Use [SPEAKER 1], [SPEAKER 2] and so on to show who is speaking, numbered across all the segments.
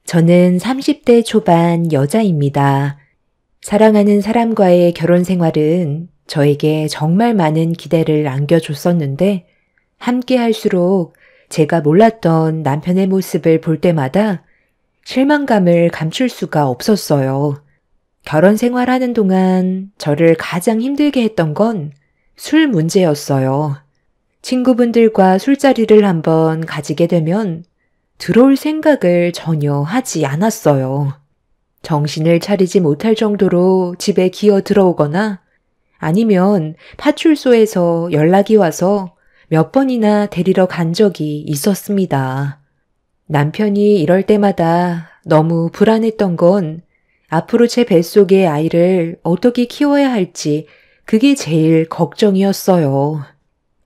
[SPEAKER 1] 저는 30대 초반 여자입니다. 사랑하는 사람과의 결혼 생활은 저에게 정말 많은 기대를 안겨줬었는데 함께 할수록 제가 몰랐던 남편의 모습을 볼 때마다 실망감을 감출 수가 없었어요. 결혼 생활하는 동안 저를 가장 힘들게 했던 건 술 문제였어요. 친구분들과 술자리를 한번 가지게 되면 들어올 생각을 전혀 하지 않았어요. 정신을 차리지 못할 정도로 집에 기어 들어오거나 아니면 파출소에서 연락이 와서 몇 번이나 데리러 간 적이 있었습니다. 남편이 이럴 때마다 너무 불안했던 건 앞으로 제 뱃속의 아이를 어떻게 키워야 할지 그게 제일 걱정이었어요.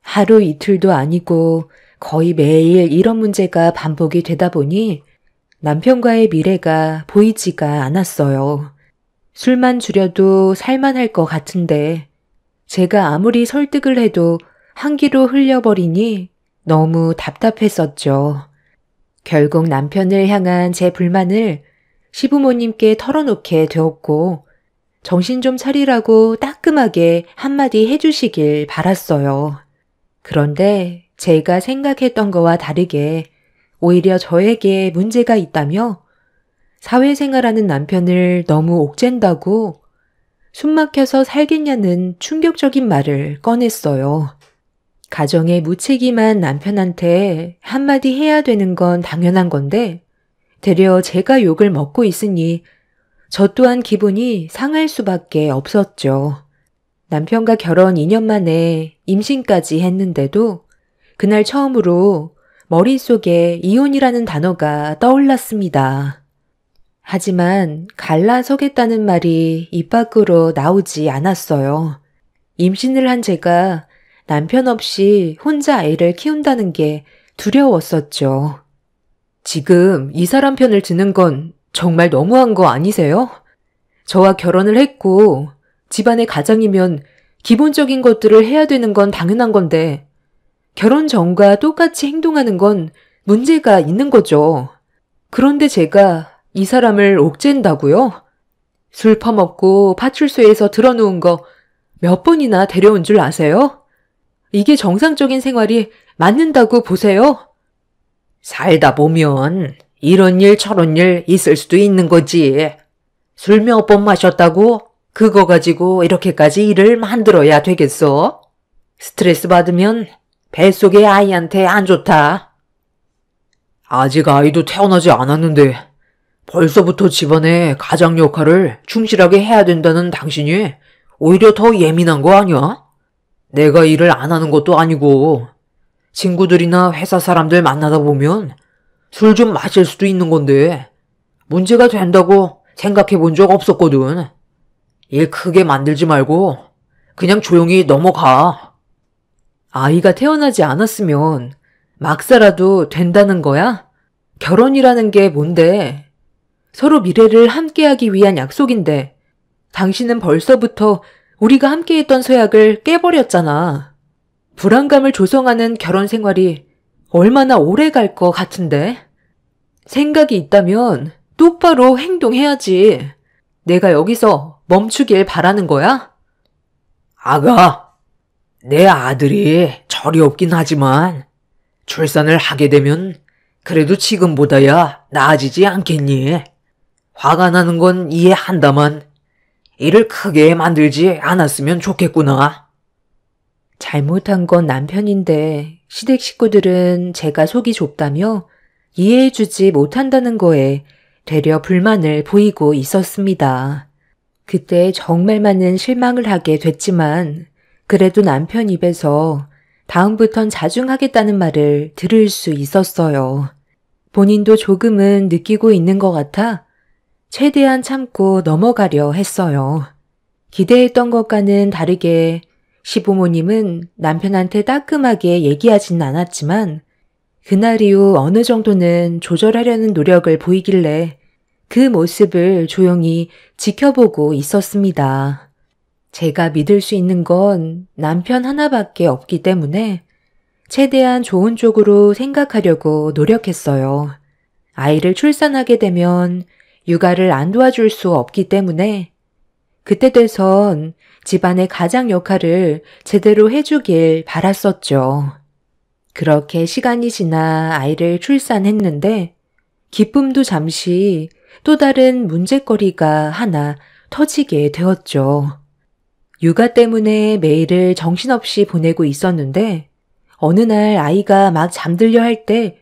[SPEAKER 1] 하루 이틀도 아니고 거의 매일 이런 문제가 반복이 되다 보니 남편과의 미래가 보이지가 않았어요. 술만 줄여도 살만할 것 같은데 제가 아무리 설득을 해도 한기로 흘려버리니 너무 답답했었죠. 결국 남편을 향한 제 불만을 시부모님께 털어놓게 되었고 정신 좀 차리라고 따끔하게 한마디 해주시길 바랐어요. 그런데 제가 생각했던 거와 다르게 오히려 저에게 문제가 있다며 사회생활하는 남편을 너무 옥죄다고 숨막혀서 살겠냐는 충격적인 말을 꺼냈어요. 가정에 무책임한 남편한테 한마디 해야 되는 건 당연한 건데 되려 제가 욕을 먹고 있으니 저 또한 기분이 상할 수밖에 없었죠. 남편과 결혼 2년 만에 임신까지 했는데도 그날 처음으로 머릿속에 이혼이라는 단어가 떠올랐습니다. 하지만 갈라서겠다는 말이 입 밖으로 나오지 않았어요. 임신을 한 제가 남편 없이 혼자 아이를 키운다는 게 두려웠었죠. 지금 이 사람 편을 드는 건 정말 너무한 거 아니세요? 저와 결혼을 했고 집안의 가장이면 기본적인 것들을 해야 되는 건 당연한 건데 결혼 전과 똑같이 행동하는 건 문제가 있는 거죠. 그런데 제가 이 사람을 옥죄인다고요? 술 퍼먹고 파출소에서 들어놓은 거 몇 번이나 데려온 줄 아세요? 이게 정상적인 생활이 맞는다고 보세요? 살다 보면 이런 일 저런 일 있을 수도 있는 거지. 술 몇 번 마셨다고 그거 가지고 이렇게까지 일을 만들어야 되겠어? 스트레스 받으면 뱃속의 아이한테 안 좋다. 아직 아이도 태어나지 않았는데 벌써부터 집안의 가장 역할을 충실하게 해야 된다는 당신이 오히려 더 예민한 거 아니야? 내가 일을 안 하는 것도 아니고 친구들이나 회사 사람들 만나다 보면 술 좀 마실 수도 있는 건데 문제가 된다고 생각해 본 적 없었거든. 일 크게 만들지 말고 그냥 조용히 넘어가. 아이가 태어나지 않았으면 막 살아도 된다는 거야? 결혼이라는 게 뭔데? 서로 미래를 함께하기 위한 약속인데 당신은 벌써부터 우리가 함께했던 서약을 깨버렸잖아. 불안감을 조성하는 결혼 생활이 얼마나 오래 갈 것 같은데? 생각이 있다면 똑바로 행동해야지. 내가 여기서 멈추길 바라는 거야? 아가, 내 아들이 철이 없긴 하지만 출산을 하게 되면 그래도 지금보다야 나아지지 않겠니? 화가 나는 건 이해한다만 일을 크게 만들지 않았으면 좋겠구나. 잘못한 건 남편인데 시댁 식구들은 제가 속이 좁다며 이해해주지 못한다는 거에 되려 불만을 보이고 있었습니다. 그때 정말 많은 실망을 하게 됐지만 그래도 남편 입에서 다음부턴 자중하겠다는 말을 들을 수 있었어요. 본인도 조금은 느끼고 있는 것 같아 최대한 참고 넘어가려 했어요. 기대했던 것과는 다르게 시부모님은 남편한테 따끔하게 얘기하진 않았지만 그날 이후 어느 정도는 조절하려는 노력을 보이길래 그 모습을 조용히 지켜보고 있었습니다. 제가 믿을 수 있는 건 남편 하나밖에 없기 때문에 최대한 좋은 쪽으로 생각하려고 노력했어요. 아이를 출산하게 되면 육아를 안 도와줄 수 없기 때문에 그때 돼선 집안의 가장 역할을 제대로 해주길 바랐었죠. 그렇게 시간이 지나 아이를 출산했는데 기쁨도 잠시 또 다른 문제거리가 하나 터지게 되었죠. 육아 때문에 매일을 정신없이 보내고 있었는데 어느 날 아이가 막 잠들려 할 때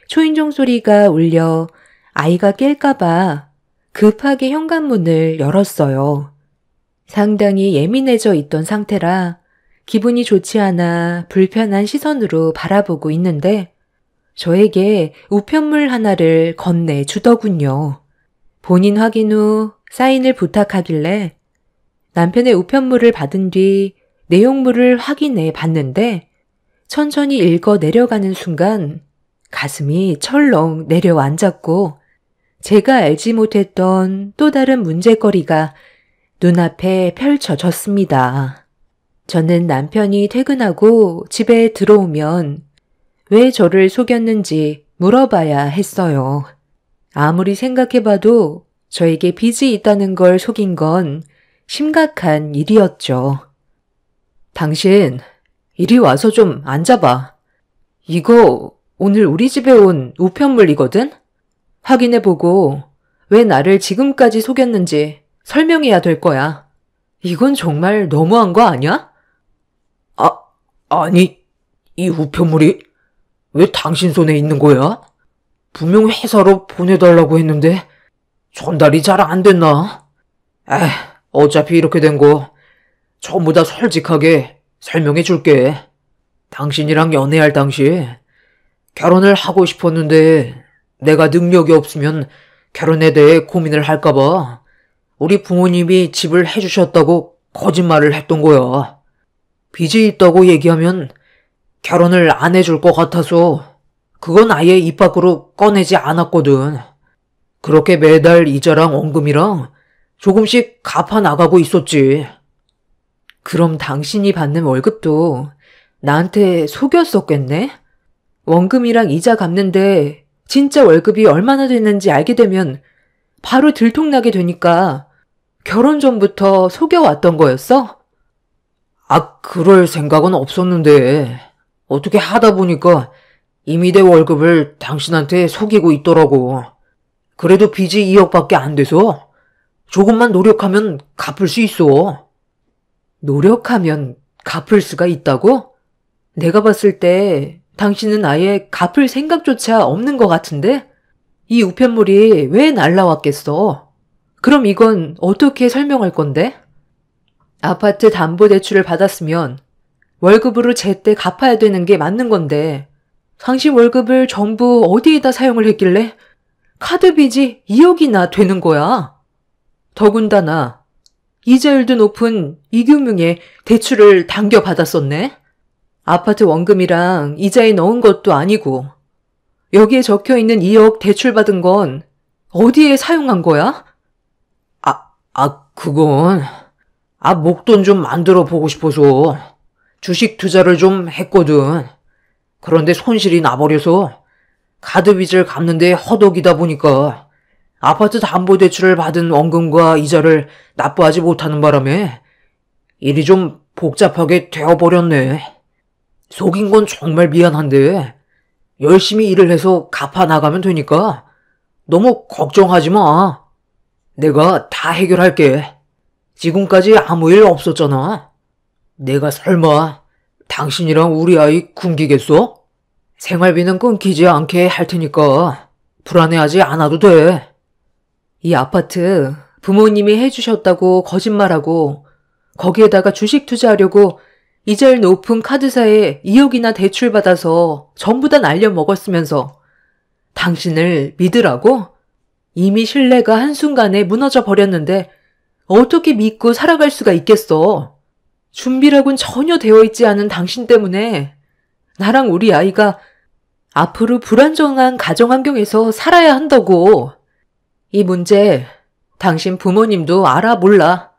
[SPEAKER 1] 초인종 소리가 울려 아이가 깰까봐 급하게 현관문을 열었어요. 상당히 예민해져 있던 상태라 기분이 좋지 않아 불편한 시선으로 바라보고 있는데 저에게 우편물 하나를 건네주더군요. 본인 확인 후 사인을 부탁하길래 남편의 우편물을 받은 뒤 내용물을 확인해 봤는데 천천히 읽어 내려가는 순간 가슴이 철렁 내려앉았고 제가 알지 못했던 또 다른 문제거리가 눈앞에 펼쳐졌습니다. 저는 남편이 퇴근하고 집에 들어오면 왜 저를 속였는지 물어봐야 했어요. 아무리 생각해봐도 저에게 빚이 있다는 걸 속인 건 심각한 일이었죠. 당신, 이리 와서 좀 앉아봐. 이거 오늘 우리 집에 온 우편물이거든? 확인해보고 왜 나를 지금까지 속였는지 설명해야 될 거야. 이건 정말 너무한 거 아니야? 아니, 이 우편물이 왜 당신 손에 있는 거야? 분명 회사로 보내달라고 했는데 전달이 잘 안 됐나? 어차피 이렇게 된 거 전부 다 솔직하게 설명해 줄게. 당신이랑 연애할 당시 결혼을 하고 싶었는데 내가 능력이 없으면 결혼에 대해 고민을 할까봐 우리 부모님이 집을 해주셨다고 거짓말을 했던 거야. 빚이 있다고 얘기하면 결혼을 안 해줄 것 같아서 그건 아예 입 밖으로 꺼내지 않았거든. 그렇게 매달 이자랑 원금이랑 조금씩 갚아 나가고 있었지. 그럼 당신이 받는 월급도 나한테 속였었겠네? 원금이랑 이자 갚는데 진짜 월급이 얼마나 되는지 알게 되면 바로 들통나게 되니까 결혼 전부터 속여왔던 거였어? 그럴 생각은 없었는데 어떻게 하다 보니까 이미 내 월급을 당신한테 속이고 있더라고. 그래도 빚이 2억밖에 안 돼서 조금만 노력하면 갚을 수 있어. 노력하면 갚을 수가 있다고? 내가 봤을 때 당신은 아예 갚을 생각조차 없는 것 같은데? 이 우편물이 왜 날라왔겠어? 그럼 이건 어떻게 설명할 건데? 아파트 담보대출을 받았으면 월급으로 제때 갚아야 되는 게 맞는 건데 당신 월급을 전부 어디에다 사용을 했길래 카드 빚이 2억이나 되는 거야. 더군다나 이자율도 높은 이금융에 대출을 당겨받았었네. 아파트 원금이랑 이자에 넣은 것도 아니고 여기에 적혀있는 2억 대출받은 건 어디에 사용한 거야? 그건 목돈 좀 만들어 보고 싶어서 주식 투자를 좀 했거든. 그런데 손실이 나버려서 카드 빚을 갚는데 허덕이다 보니까 아파트 담보대출을 받은 원금과 이자를 납부하지 못하는 바람에 일이 좀 복잡하게 되어버렸네. 속인 건 정말 미안한데 열심히 일을 해서 갚아 나가면 되니까 너무 걱정하지 마. 내가 다 해결할게. 지금까지 아무 일 없었잖아. 내가 설마 당신이랑 우리 아이 굶기겠어? 생활비는 끊기지 않게 할 테니까 불안해하지 않아도 돼. 이 아파트 부모님이 해주셨다고 거짓말하고 거기에다가 주식 투자하려고 이자율 높은 카드사에 2억이나 대출받아서 전부 다 날려먹었으면서 당신을 믿으라고? 이미 신뢰가 한순간에 무너져 버렸는데 어떻게 믿고 살아갈 수가 있겠어? 준비라곤 전혀 되어 있지 않은 당신 때문에 나랑 우리 아이가 앞으로 불안정한 가정환경에서 살아야 한다고. 이 문제 당신 부모님도 알아 몰라.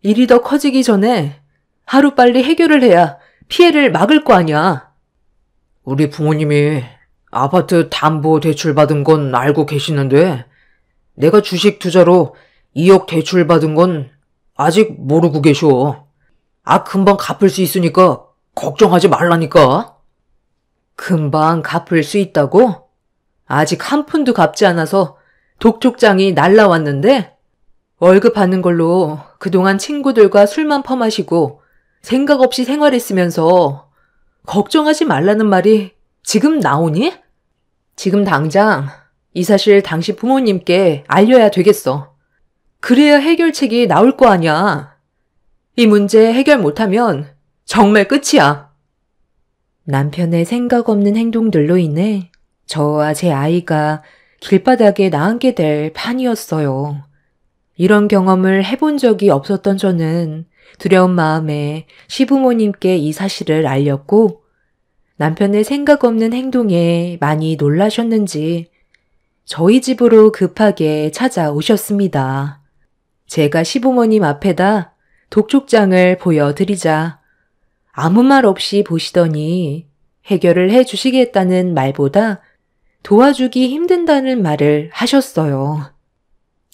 [SPEAKER 1] 일이 더 커지기 전에 하루빨리 해결을 해야 피해를 막을 거 아니야. 우리 부모님이 아파트 담보 대출 받은 건 알고 계시는데 내가 주식 투자로 2억 대출 받은 건 아직 모르고 계셔. 금방 갚을 수 있으니까 걱정하지 말라니까. 금방 갚을 수 있다고? 아직 한 푼도 갚지 않아서 독촉장이 날라왔는데 월급 받는 걸로 그동안 친구들과 술만 퍼마시고 생각 없이 생활했으면서 걱정하지 말라는 말이 지금 나오니? 지금 당장 이 사실 당신 부모님께 알려야 되겠어. 그래야 해결책이 나올 거 아냐. 이 문제 해결 못하면 정말 끝이야. 남편의 생각 없는 행동들로 인해 저와 제 아이가 길바닥에 나앉게 될 판이었어요. 이런 경험을 해본 적이 없었던 저는 두려운 마음에 시부모님께 이 사실을 알렸고 남편의 생각 없는 행동에 많이 놀라셨는지 저희 집으로 급하게 찾아오셨습니다. 제가 시부모님 앞에다 독촉장을 보여드리자 아무 말 없이 보시더니 해결을 해주시겠다는 말보다 도와주기 힘든다는 말을 하셨어요.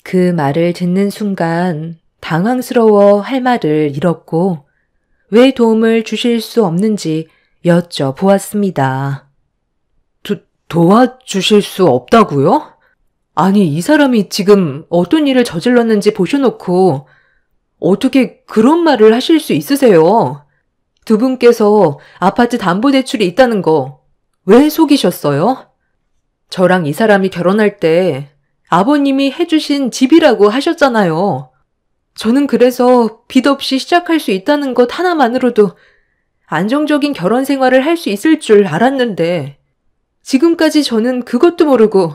[SPEAKER 1] 그 말을 듣는 순간 당황스러워 할 말을 잃었고 왜 도움을 주실 수 없는지 여쭤보았습니다. 도와주실 수 없다고요? 아니, 이 사람이 지금 어떤 일을 저질렀는지 보셔놓고 어떻게 그런 말을 하실 수 있으세요? 두 분께서 아파트 담보대출이 있다는 거 왜 속이셨어요? 저랑 이 사람이 결혼할 때 아버님이 해주신 집이라고 하셨잖아요. 저는 그래서 빚 없이 시작할 수 있다는 것 하나만으로도 안정적인 결혼 생활을 할 수 있을 줄 알았는데 지금까지 저는 그것도 모르고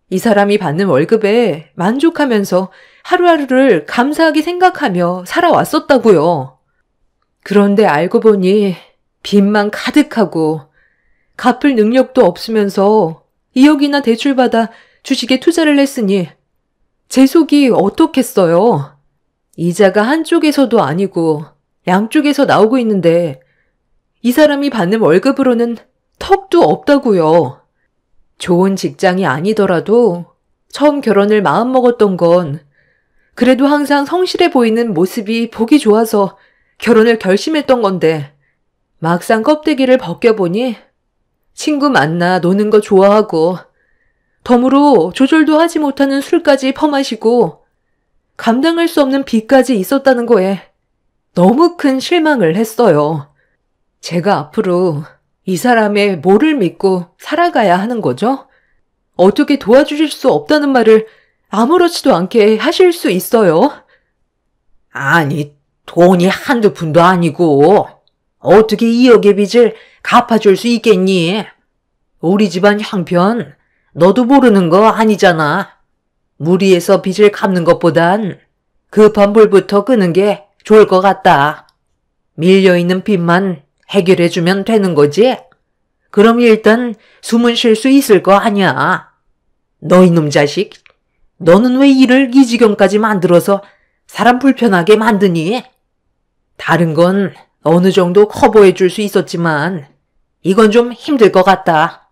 [SPEAKER 1] 이 사람이 받는 월급에 만족하면서 하루하루를 감사하게 생각하며 살아왔었다고요. 그런데 알고 보니 빚만 가득하고 갚을 능력도 없으면서 2억이나 대출받아 주식에 투자를 했으니 제 속이 어떻겠어요. 이자가 한쪽에서도 아니고 양쪽에서 나오고 있는데 이 사람이 받는 월급으로는 턱도 없다고요. 좋은 직장이 아니더라도 처음 결혼을 마음먹었던 건 그래도 항상 성실해 보이는 모습이 보기 좋아서 결혼을 결심했던 건데 막상 껍데기를 벗겨보니 친구 만나 노는 거 좋아하고 덤으로 조절도 하지 못하는 술까지 퍼마시고 감당할 수 없는 빚까지 있었다는 거에 너무 큰 실망을 했어요. 제가 앞으로 이 사람의 뭐를 믿고 살아가야 하는 거죠? 어떻게 도와주실 수 없다는 말을 아무렇지도 않게 하실 수 있어요? 아니, 돈이 한두 푼도 아니고 어떻게 2억의 빚을 갚아줄 수 있겠니? 우리 집안 형편 너도 모르는 거 아니잖아. 무리해서 빚을 갚는 것보단 급한 불부터 끄는 게 좋을 것 같다. 밀려있는 빚만 해결해주면 되는 거지? 그럼 일단 숨은 쉴 수 있을 거 아니야. 너 이놈 자식, 너는 왜 일을 이 지경까지 만들어서 사람 불편하게 만드니? 다른 건 어느 정도 커버해 줄 수 있었지만 이건 좀 힘들 것 같다.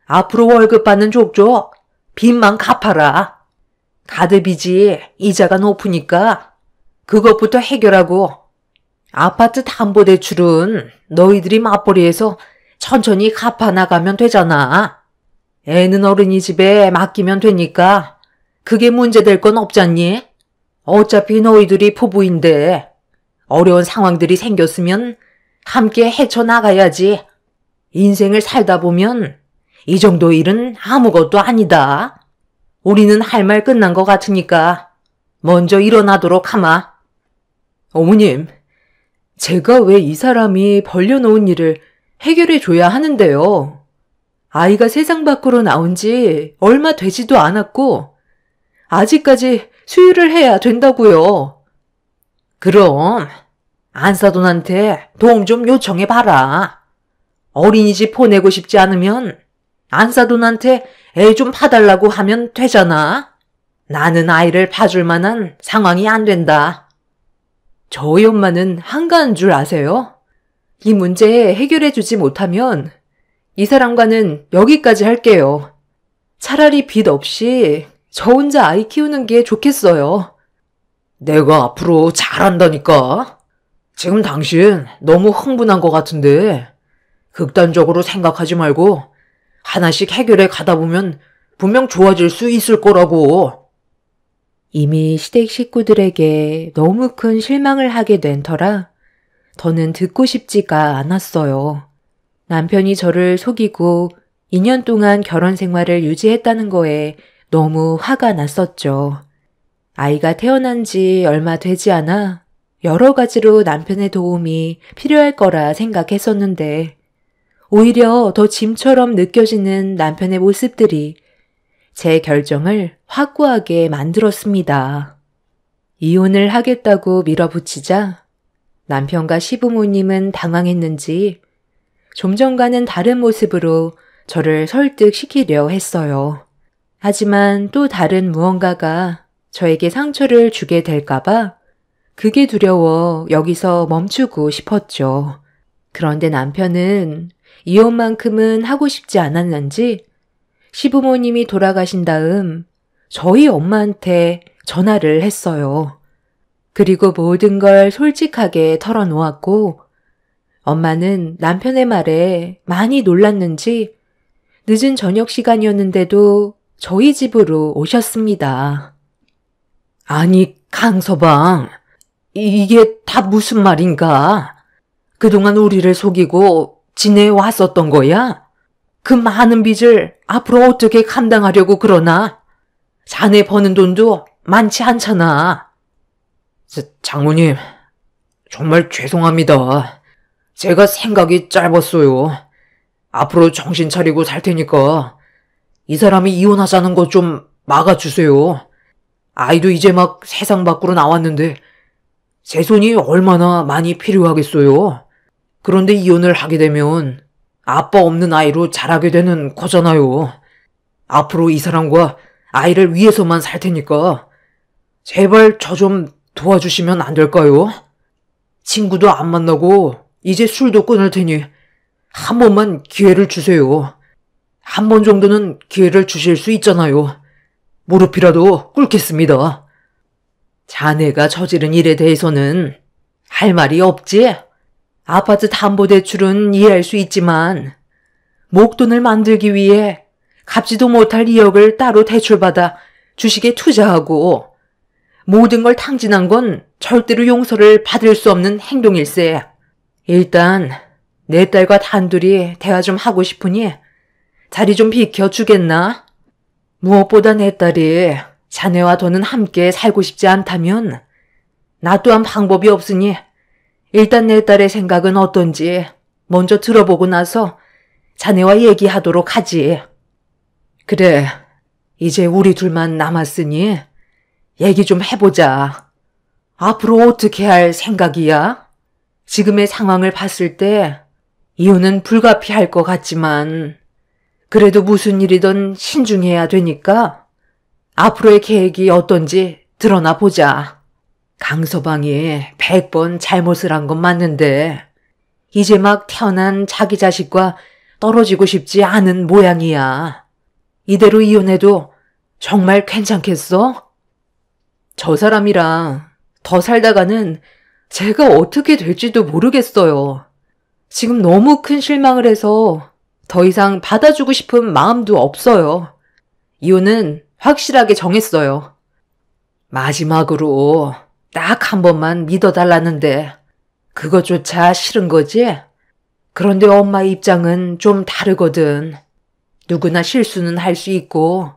[SPEAKER 1] 앞으로 월급 받는 족족 빚만 갚아라. 가드빚이 이자가 높으니까 그것부터 해결하고 아파트 담보대출은 너희들이 맞벌이해서 천천히 갚아나가면 되잖아. 애는 어른이 집에 맡기면 되니까 그게 문제될 건 없잖니? 어차피 너희들이 부부인데 어려운 상황들이 생겼으면 함께 헤쳐나가야지. 인생을 살다 보면 이 정도 일은 아무것도 아니다. 우리는 할 말 끝난 것 같으니까 먼저 일어나도록 하마. 어머님, 제가 왜 이 사람이 벌려놓은 일을 해결해줘야 하는데요? 아이가 세상 밖으로 나온 지 얼마 되지도 않았고 아직까지 수유를 해야 된다고요. 그럼 안사돈한테 도움 좀 요청해봐라. 어린이집 보내고 싶지 않으면 안사돈한테 애 좀 봐달라고 하면 되잖아. 나는 아이를 봐줄 만한 상황이 안 된다. 저희 엄마는 한가한 줄 아세요? 이 문제 해결해주지 못하면 이 사람과는 여기까지 할게요. 차라리 빚 없이 저 혼자 아이 키우는 게 좋겠어요. 내가 앞으로 잘한다니까. 지금 당신 너무 흥분한 것 같은데 극단적으로 생각하지 말고 하나씩 해결해 가다 보면 분명 좋아질 수 있을 거라고. 이미 시댁 식구들에게 너무 큰 실망을 하게 된 터라 더는 듣고 싶지가 않았어요. 남편이 저를 속이고 2년 동안 결혼 생활을 유지했다는 거에 너무 화가 났었죠. 아이가 태어난 지 얼마 되지 않아 여러 가지로 남편의 도움이 필요할 거라 생각했었는데 오히려 더 짐처럼 느껴지는 남편의 모습들이 제 결정을 확고하게 만들었습니다. 이혼을 하겠다고 밀어붙이자 남편과 시부모님은 당황했는지 좀 전과는 다른 모습으로 저를 설득시키려 했어요. 하지만 또 다른 무언가가 저에게 상처를 주게 될까봐 그게 두려워 여기서 멈추고 싶었죠. 그런데 남편은 이혼만큼은 하고 싶지 않았는지 시부모님이 돌아가신 다음 저희 엄마한테 전화를 했어요. 그리고 모든 걸 솔직하게 털어놓았고 엄마는 남편의 말에 많이 놀랐는지 늦은 저녁 시간이었는데도 저희 집으로 오셨습니다. 아니, 강서방, 이게 다 무슨 말인가? 그동안 우리를 속이고 지내왔었던 거야? 그 많은 빚을 앞으로 어떻게 감당하려고 그러나? 자네 버는 돈도 많지 않잖아. 장모님, 정말 죄송합니다. 제가 생각이 짧았어요. 앞으로 정신 차리고 살 테니까 이 사람이 이혼하자는 거 좀 막아주세요. 아이도 이제 막 세상 밖으로 나왔는데 제 손이 얼마나 많이 필요하겠어요. 그런데 이혼을 하게 되면 아빠 없는 아이로 자라게 되는 거잖아요. 앞으로 이 사람과 아이를 위해서만 살 테니까 제발 저 좀 도와주시면 안 될까요? 친구도 안 만나고 이제 술도 끊을 테니 한 번만 기회를 주세요. 한 번 정도는 기회를 주실 수 있잖아요. 무릎이라도 꿇겠습니다. 자네가 저지른 일에 대해서는 할 말이 없지? 아파트 담보대출은 이해할 수 있지만 목돈을 만들기 위해 갚지도 못할 2억을 따로 대출받아 주식에 투자하고 모든 걸 탕진한 건 절대로 용서를 받을 수 없는 행동일세. 일단 내 딸과 단둘이 대화 좀 하고 싶으니 자리 좀 비켜주겠나? 무엇보다 내 딸이 자네와 더는 함께 살고 싶지 않다면 나 또한 방법이 없으니 일단 내 딸의 생각은 어떤지 먼저 들어보고 나서 자네와 얘기하도록 하지. 그래, 이제 우리 둘만 남았으니 얘기 좀 해보자. 앞으로 어떻게 할 생각이야? 지금의 상황을 봤을 때 이혼은 불가피할 것 같지만 그래도 무슨 일이든 신중해야 되니까 앞으로의 계획이 어떤지 드러나 보자. 강서방이 100번 잘못을 한 건 맞는데 이제 막 태어난 자기 자식과 떨어지고 싶지 않은 모양이야. 이대로 이혼해도 정말 괜찮겠어? 저 사람이랑 더 살다가는 제가 어떻게 될지도 모르겠어요. 지금 너무 큰 실망을 해서 더 이상 받아주고 싶은 마음도 없어요. 이혼은 확실하게 정했어요. 마지막으로 딱 한 번만 믿어달라는데 그것조차 싫은 거지? 그런데 엄마의 입장은 좀 다르거든. 누구나 실수는 할 수 있고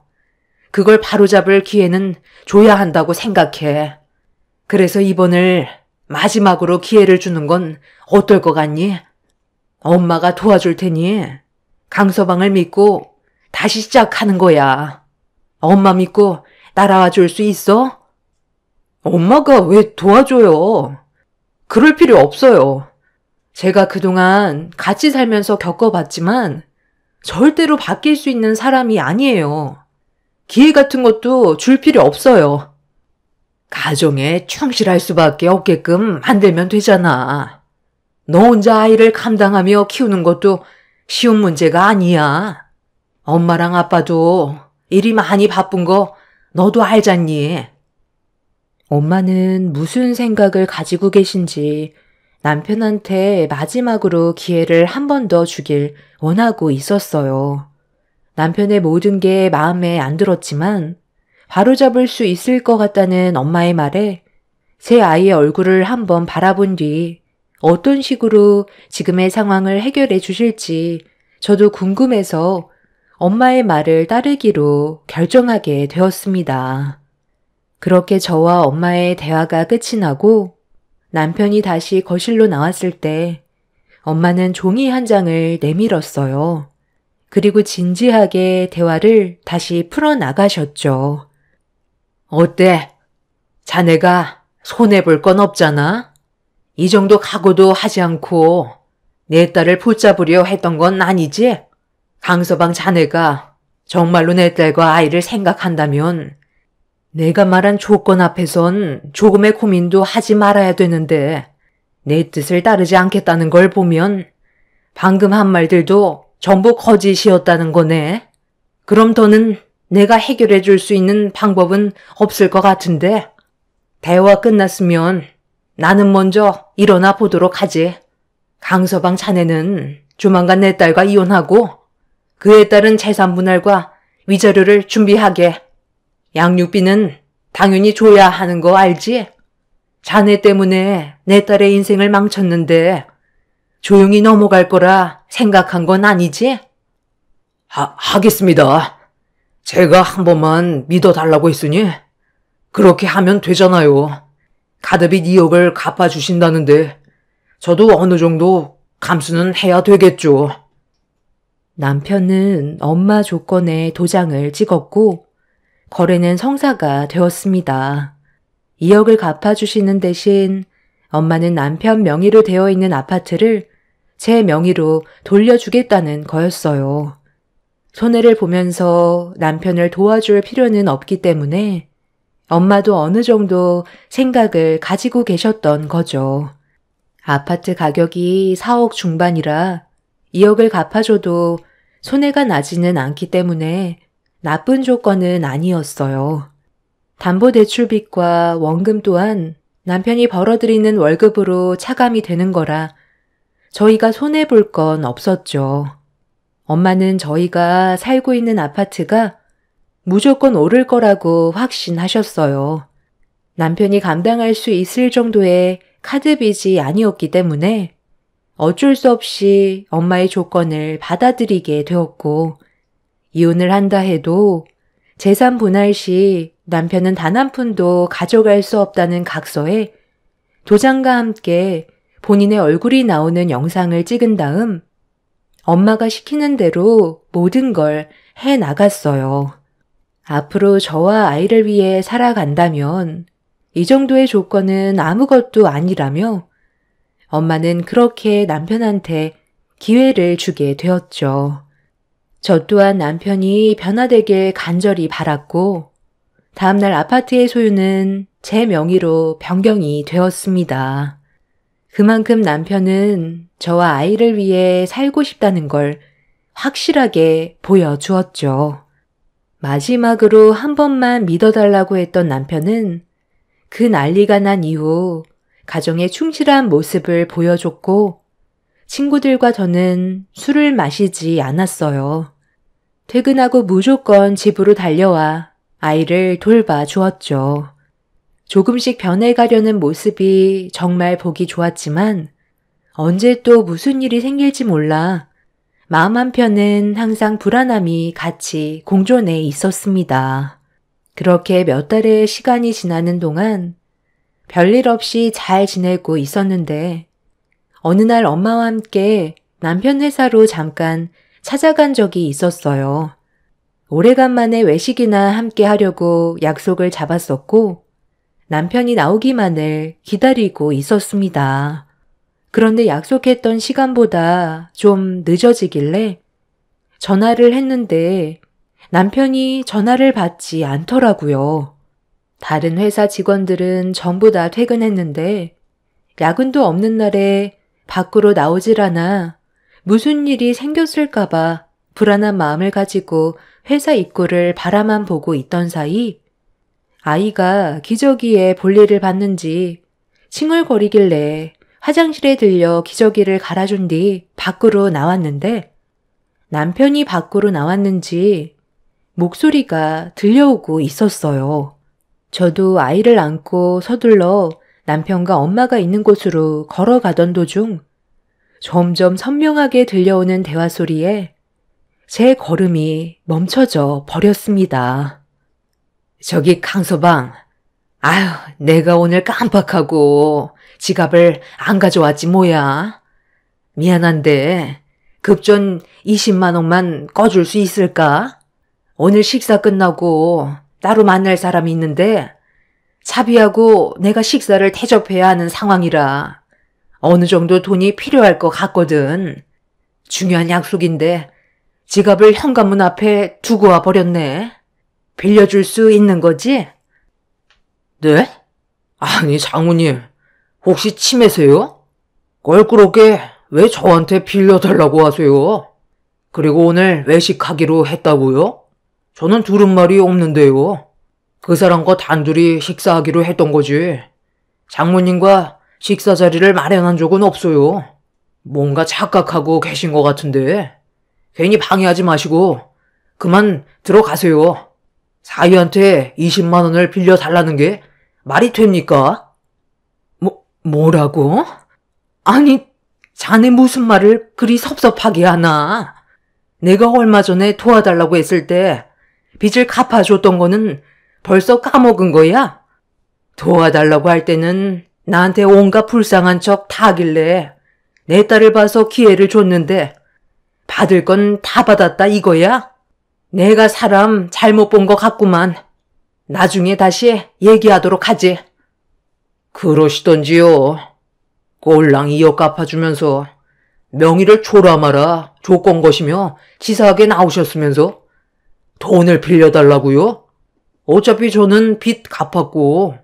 [SPEAKER 1] 그걸 바로잡을 기회는 줘야 한다고 생각해. 그래서 이번을 마지막으로 기회를 주는 건 어떨 것 같니? 엄마가 도와줄 테니 강서방을 믿고 다시 시작하는 거야. 엄마 믿고 따라와 줄 수 있어? 엄마가 왜 도와줘요? 그럴 필요 없어요. 제가 그동안 같이 살면서 겪어봤지만 절대로 바뀔 수 있는 사람이 아니에요. 기회 같은 것도 줄 필요 없어요. 가정에 충실할 수밖에 없게끔 만들면 되잖아. 너 혼자 아이를 감당하며 키우는 것도 쉬운 문제가 아니야. 엄마랑 아빠도 일이 많이 바쁜 거 너도 알잖니. 엄마는 무슨 생각을 가지고 계신지 남편한테 마지막으로 기회를 한 번 더 주길 원하고 있었어요. 남편의 모든 게 마음에 안 들었지만 바로잡을 수 있을 것 같다는 엄마의 말에 새 아이의 얼굴을 한번 바라본 뒤 어떤 식으로 지금의 상황을 해결해 주실지 저도 궁금해서 엄마의 말을 따르기로 결정하게 되었습니다. 그렇게 저와 엄마의 대화가 끝이 나고 남편이 다시 거실로 나왔을 때 엄마는 종이 한 장을 내밀었어요. 그리고 진지하게 대화를 다시 풀어나가셨죠. 어때? 자네가 손해볼 건 없잖아? 이 정도 각오도 하지 않고 내 딸을 붙잡으려 했던 건 아니지? 강서방 자네가 정말로 내 딸과 아이를 생각한다면 내가 말한 조건 앞에선 조금의 고민도 하지 말아야 되는데 내 뜻을 따르지 않겠다는 걸 보면 방금 한 말들도 전부 거짓이었다는 거네. 그럼 더는 내가 해결해 줄 수 있는 방법은 없을 것 같은데 대화 끝났으면 나는 먼저 일어나 보도록 하지. 강서방 자네는 조만간 내 딸과 이혼하고 그에 따른 재산 분할과 위자료를 준비하게. 양육비는 당연히 줘야 하는 거 알지? 자네 때문에 내 딸의 인생을 망쳤는데 조용히 넘어갈 거라 생각한 건 아니지? 하겠습니다. 제가 한 번만 믿어달라고 했으니 그렇게 하면 되잖아요. 가드빚 2억을 갚아주신다는데 저도 어느 정도 감수는 해야 되겠죠. 남편은 엄마 조건에 도장을 찍었고 거래는 성사가 되었습니다. 2억을 갚아주시는 대신 엄마는 남편 명의로 되어 있는 아파트를 제 명의로 돌려주겠다는 거였어요. 손해를 보면서 남편을 도와줄 필요는 없기 때문에 엄마도 어느 정도 생각을 가지고 계셨던 거죠. 아파트 가격이 4억 중반이라 2억을 갚아줘도 손해가 나지는 않기 때문에 나쁜 조건은 아니었어요. 담보대출빚과 원금 또한 남편이 벌어들이는 월급으로 차감이 되는 거라 저희가 손해볼 건 없었죠. 엄마는 저희가 살고 있는 아파트가 무조건 오를 거라고 확신하셨어요. 남편이 감당할 수 있을 정도의 카드빚이 아니었기 때문에 어쩔 수 없이 엄마의 조건을 받아들이게 되었고 이혼을 한다 해도 재산 분할 시 남편은 단 한 푼도 가져갈 수 없다는 각서에 도장과 함께 본인의 얼굴이 나오는 영상을 찍은 다음 엄마가 시키는 대로 모든 걸 해 나갔어요. 앞으로 저와 아이를 위해 살아간다면 이 정도의 조건은 아무것도 아니라며 엄마는 그렇게 남편한테 기회를 주게 되었죠. 저 또한 남편이 변화되길 간절히 바랐고 다음날 아파트의 소유는 제 명의로 변경이 되었습니다. 그만큼 남편은 저와 아이를 위해 살고 싶다는 걸 확실하게 보여주었죠. 마지막으로 한 번만 믿어달라고 했던 남편은 그 난리가 난 이후 가정에 충실한 모습을 보여줬고 친구들과 저는 술을 마시지 않았어요. 퇴근하고 무조건 집으로 달려와 아이를 돌봐주었죠. 조금씩 변해가려는 모습이 정말 보기 좋았지만 언제 또 무슨 일이 생길지 몰라 마음 한편은 항상 불안함이 같이 공존해 있었습니다. 그렇게 몇 달의 시간이 지나는 동안 별일 없이 잘 지내고 있었는데 어느 날 엄마와 함께 남편 회사로 잠깐 찾아간 적이 있었어요. 오래간만에 외식이나 함께 하려고 약속을 잡았었고 남편이 나오기만을 기다리고 있었습니다. 그런데 약속했던 시간보다 좀 늦어지길래 전화를 했는데 남편이 전화를 받지 않더라고요. 다른 회사 직원들은 전부 다 퇴근했는데 야근도 없는 날에 밖으로 나오질 않아
[SPEAKER 2] 무슨 일이 생겼을까봐 불안한 마음을 가지고 회사 입구를 바라만 보고 있던 사이 아이가 기저귀에 볼일을 봤는지 칭얼거리길래 화장실에 들려 기저귀를 갈아준 뒤 밖으로 나왔는데 남편이 밖으로 나왔는지 목소리가 들려오고 있었어요. 저도 아이를 안고 서둘러 남편과 엄마가 있는 곳으로 걸어가던 도중 점점 선명하게 들려오는 대화 소리에 제 걸음이 멈춰져 버렸습니다.
[SPEAKER 1] 저기 강서방, 아휴, 내가 오늘 깜빡하고 지갑을 안 가져왔지 뭐야. 미안한데 급전 20만 원만 꺼줄 수 있을까? 오늘 식사 끝나고 따로 만날 사람이 있는데 차비하고 내가 식사를 대접해야 하는 상황이라 어느 정도 돈이 필요할 것 같거든. 중요한 약속인데 지갑을 현관문 앞에 두고 와 버렸네. 빌려줄 수 있는 거지? 네? 아니 장모님, 혹시 치매세요? 껄끄럽게 왜 저한테 빌려달라고 하세요? 그리고 오늘 외식하기로 했다고요? 저는 들은 말이 없는데요. 그 사람과 단둘이 식사하기로 했던 거지. 장모님과 식사 자리를 마련한 적은 없어요. 뭔가 착각하고 계신 것 같은데 괜히 방해하지 마시고 그만 들어가세요. 사위한테 20만 원을 빌려달라는 게 말이 됩니까? 뭐라고? 아니, 자네 무슨 말을 그리 섭섭하게 하나? 내가 얼마 전에 도와달라고 했을 때 빚을 갚아줬던 거는 벌써 까먹은 거야? 도와달라고 할 때는 나한테 온갖 불쌍한 척 다 하길래 내 딸을 봐서 기회를 줬는데 받을 건 다 받았다 이거야? 내가 사람 잘못 본 것 같구만. 나중에 다시 얘기하도록 하지. 그러시던지요. 꼴랑 이어 갚아주면서 명의를 초라마라 조건 거시며 치사하게 나오셨으면서 돈을 빌려달라고요? 어차피 저는 빚 갚았고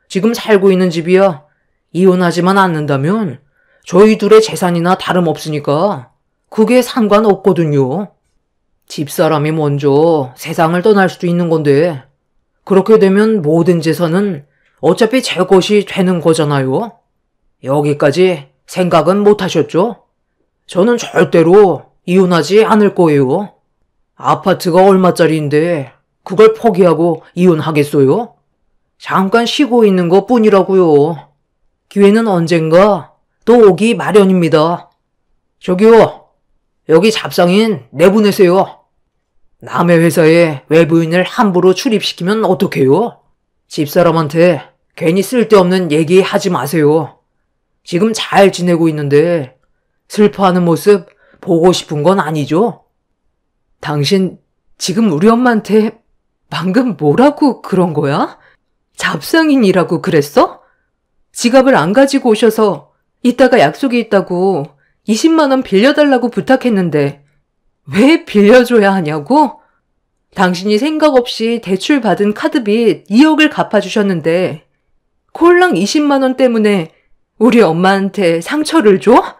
[SPEAKER 1] 지금 살고 있는 집이야 이혼하지만 않는다면 저희 둘의 재산이나 다름없으니까 그게 상관없거든요. 집사람이 먼저 세상을 떠날 수도 있는 건데 그렇게 되면 모든 재산은 어차피 제 것이 되는 거잖아요. 여기까지 생각은 못 하셨죠? 저는 절대로 이혼하지 않을 거예요. 아파트가 얼마짜리인데 그걸 포기하고 이혼하겠어요? 잠깐 쉬고 있는 것 뿐이라고요. 기회는 언젠가 또 오기 마련입니다. 저기요, 여기 잡상인 내보내세요. 남의 회사에 외부인을 함부로 출입시키면 어떡해요? 집사람한테 괜히 쓸데없는 얘기 하지 마세요. 지금 잘 지내고 있는데 슬퍼하는 모습 보고 싶은 건 아니죠? 당신 지금 우리 엄마한테 방금 뭐라고 그런 거야? 잡상인이라고 그랬어? 지갑을 안 가지고 오셔서 이따가 약속이 있다고 20만 원 빌려달라고 부탁했는데 왜 빌려줘야 하냐고? 당신이 생각 없이 대출 받은 카드빚 2억을 갚아주셨는데 콜랑 20만 원 때문에 우리 엄마한테 상처를 줘?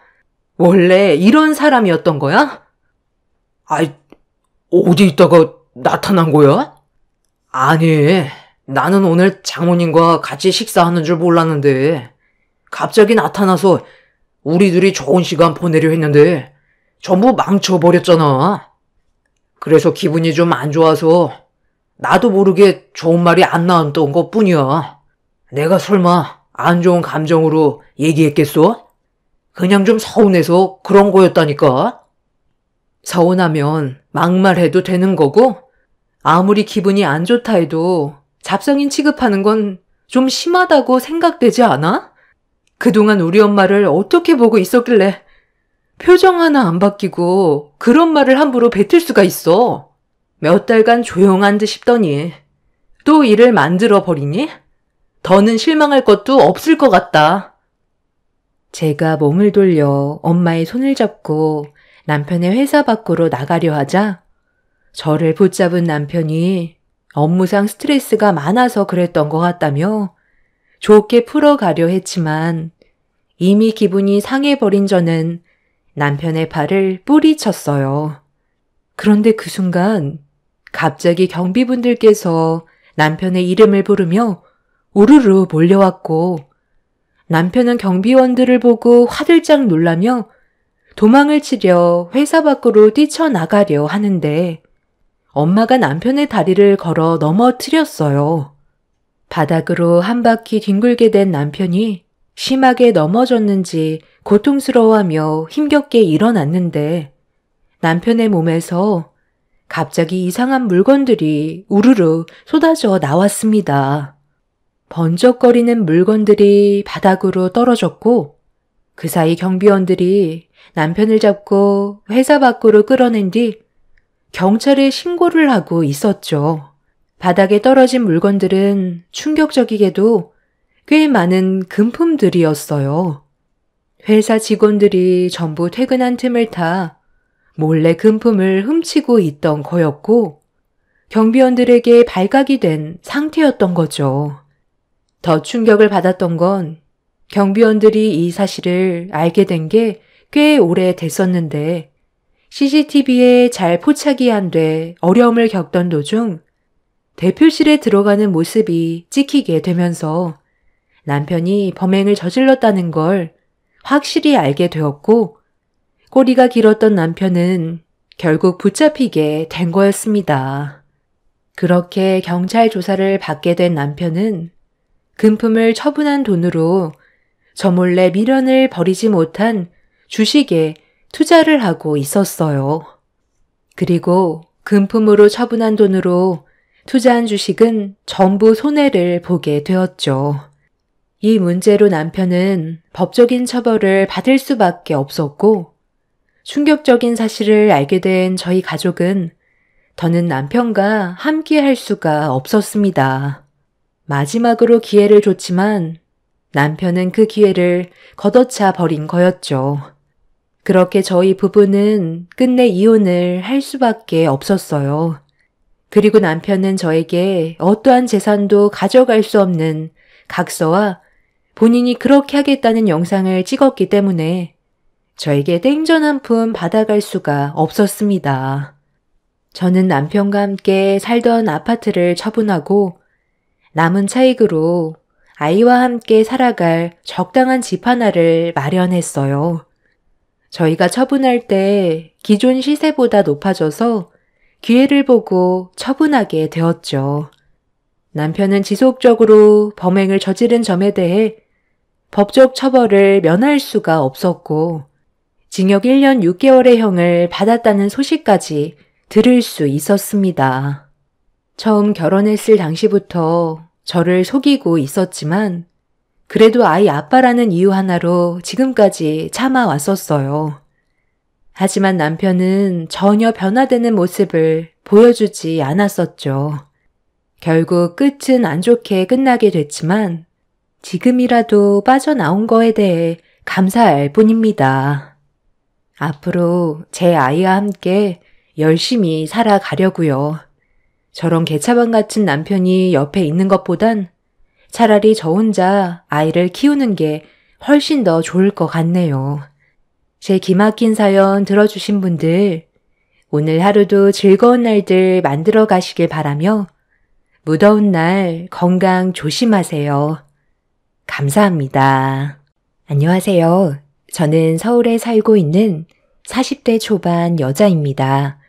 [SPEAKER 1] 원래 이런 사람이었던 거야? 아이, 어디 있다가 나타난 거야? 아니, 나는 오늘 장모님과 같이 식사하는 줄 몰랐는데 갑자기 나타나서 우리 둘이 좋은 시간 보내려 했는데 전부 망쳐버렸잖아. 그래서 기분이 좀 안 좋아서 나도 모르게 좋은 말이 안 나왔던 것 뿐이야. 내가 설마 안 좋은 감정으로 얘기했겠어? 그냥 좀 서운해서 그런 거였다니까. 서운하면 막말해도 되는 거고 아무리 기분이 안 좋다 해도 잡상인 취급하는 건 좀 심하다고 생각되지 않아? 그동안 우리 엄마를 어떻게 보고 있었길래 표정 하나 안 바뀌고 그런 말을 함부로 뱉을 수가 있어. 몇 달간 조용한 듯 싶더니 또 일을 만들어 버리니? 더는 실망할 것도 없을 것 같다. 제가 몸을 돌려 엄마의 손을 잡고 남편의 회사 밖으로 나가려 하자 저를 붙잡은 남편이 업무상 스트레스가 많아서 그랬던 것 같다며 좋게 풀어가려 했지만 이미 기분이 상해버린 저는
[SPEAKER 2] 남편의 발을 뿌리쳤어요. 그런데 그 순간 갑자기 경비분들께서 남편의 이름을 부르며 우르르 몰려왔고 남편은 경비원들을 보고 화들짝 놀라며 도망을 치려 회사 밖으로 뛰쳐나가려 하는데 엄마가 남편의 다리를 걸어 넘어뜨렸어요. 바닥으로 한 바퀴 뒹굴게 된 남편이 심하게 넘어졌는지 고통스러워하며 힘겹게 일어났는데 남편의 몸에서 갑자기 이상한 물건들이 우르르 쏟아져 나왔습니다. 번쩍거리는 물건들이 바닥으로 떨어졌고 그 사이 경비원들이 남편을 잡고 회사 밖으로 끌어낸 뒤 경찰에 신고를 하고 있었죠. 바닥에 떨어진 물건들은 충격적이게도 꽤 많은 금품들이었어요. 회사 직원들이 전부 퇴근한 틈을 타 몰래 금품을 훔치고 있던 거였고 경비원들에게 발각이 된 상태였던 거죠. 더 충격을 받았던 건 경비원들이 이 사실을 알게 된 게 꽤 오래 됐었는데 CCTV에 잘 포착이 안 돼 어려움을 겪던 도중 대표실에 들어가는 모습이 찍히게 되면서 남편이 범행을 저질렀다는 걸 확실히 알게 되었고 꼬리가 길었던 남편은 결국 붙잡히게 된 거였습니다. 그렇게 경찰 조사를 받게 된 남편은 금품을 처분한 돈으로 저 몰래 미련을 버리지 못한 주식에 투자를 하고 있었어요. 그리고 금품으로 처분한 돈으로 투자한 주식은 전부 손해를 보게 되었죠. 이 문제로 남편은 법적인 처벌을 받을 수밖에 없었고 충격적인 사실을 알게 된 저희 가족은 더는 남편과 함께 할 수가 없었습니다. 마지막으로 기회를 줬지만 남편은 그 기회를 걷어차 버린 거였죠. 그렇게 저희 부부는 끝내 이혼을 할 수밖에 없었어요. 그리고 남편은 저에게 어떠한 재산도 가져갈 수 없는 각서와 본인이 그렇게 하겠다는 영상을 찍었기 때문에 저에게 땡전 한 푼 받아갈 수가 없었습니다. 저는 남편과 함께 살던 아파트를 처분하고 남은 차익으로 아이와 함께 살아갈 적당한 집 하나를 마련했어요. 저희가 처분할 때 기존 시세보다 높아져서 기회를 보고 처분하게 되었죠. 남편은 지속적으로 범행을 저지른 점에 대해 법적 처벌을 면할 수가 없었고 징역 1년 6개월의 형을 받았다는 소식까지 들을 수 있었습니다. 처음 결혼했을 당시부터 저를 속이고 있었지만 그래도 아이 아빠라는 이유 하나로 지금까지 참아왔었어요. 하지만 남편은 전혀 변화되는 모습을 보여주지 않았었죠. 결국 끝은 안 좋게 끝나게 됐지만 지금이라도 빠져나온 거에 대해 감사할 뿐입니다. 앞으로 제 아이와 함께 열심히 살아가려고요. 저런 개차반 같은 남편이 옆에 있는 것보단 차라리 저 혼자 아이를 키우는 게 훨씬 더 좋을 것 같네요. 제 기막힌 사연 들어주신 분들, 오늘 하루도 즐거운 날들 만들어 가시길 바라며 무더운 날 건강 조심하세요. 감사합니다. 안녕하세요. 저는 서울에 살고 있는 40대 초반 여자입니다.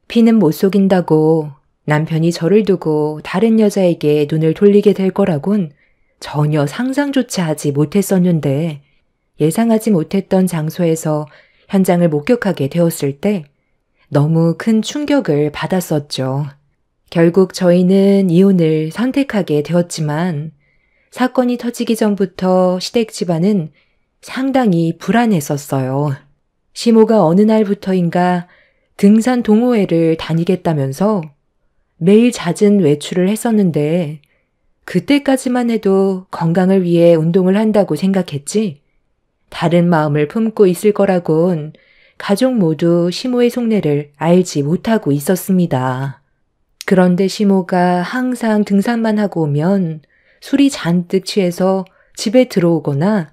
[SPEAKER 2] 피는 못 속인다고 남편이 저를 두고 다른 여자에게 눈을 돌리게 될 거라곤 전혀 상상조차 하지 못했었는데 예상하지 못했던 장소에서 현장을 목격하게 되었을 때 너무 큰 충격을 받았었죠. 결국 저희는 이혼을 선택하게 되었지만 사건이 터지기 전부터 시댁 집안은 상당히 불안했었어요. 시모가 어느 날부터인가 등산 동호회를 다니겠다면서 매일 잦은 외출을 했었는데 그때까지만 해도 건강을 위해 운동을 한다고 생각했지 다른 마음을 품고 있을 거라곤 가족 모두 시모의 속내를 알지 못하고 있었습니다. 그런데 시모가 항상 등산만 하고 오면 술이 잔뜩 취해서 집에 들어오거나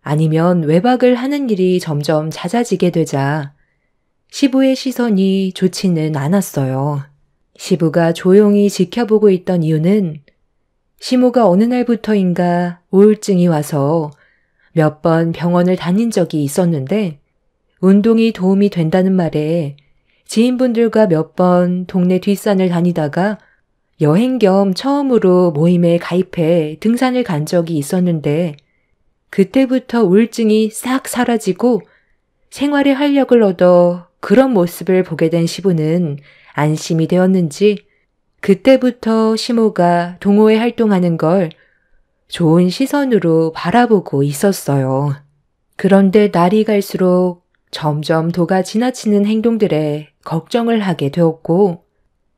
[SPEAKER 2] 아니면 외박을 하는 일이 점점 잦아지게 되자 시부의 시선이 좋지는 않았어요. 시부가 조용히 지켜보고 있던 이유는 시모가 어느 날부터인가 우울증이 와서 몇 번 병원을 다닌 적이 있었는데 운동이 도움이 된다는 말에 지인분들과 몇 번 동네 뒷산을 다니다가 여행 겸 처음으로 모임에 가입해 등산을 간 적이 있었는데 그때부터 우울증이 싹 사라지고 생활에 활력을 얻어 그런 모습을 보게 된 시부는 안심이 되었는지 그때부터 시모가 동호회 활동하는 걸 좋은 시선으로 바라보고 있었어요. 그런데 날이 갈수록 점점 도가 지나치는 행동들에 걱정을 하게 되었고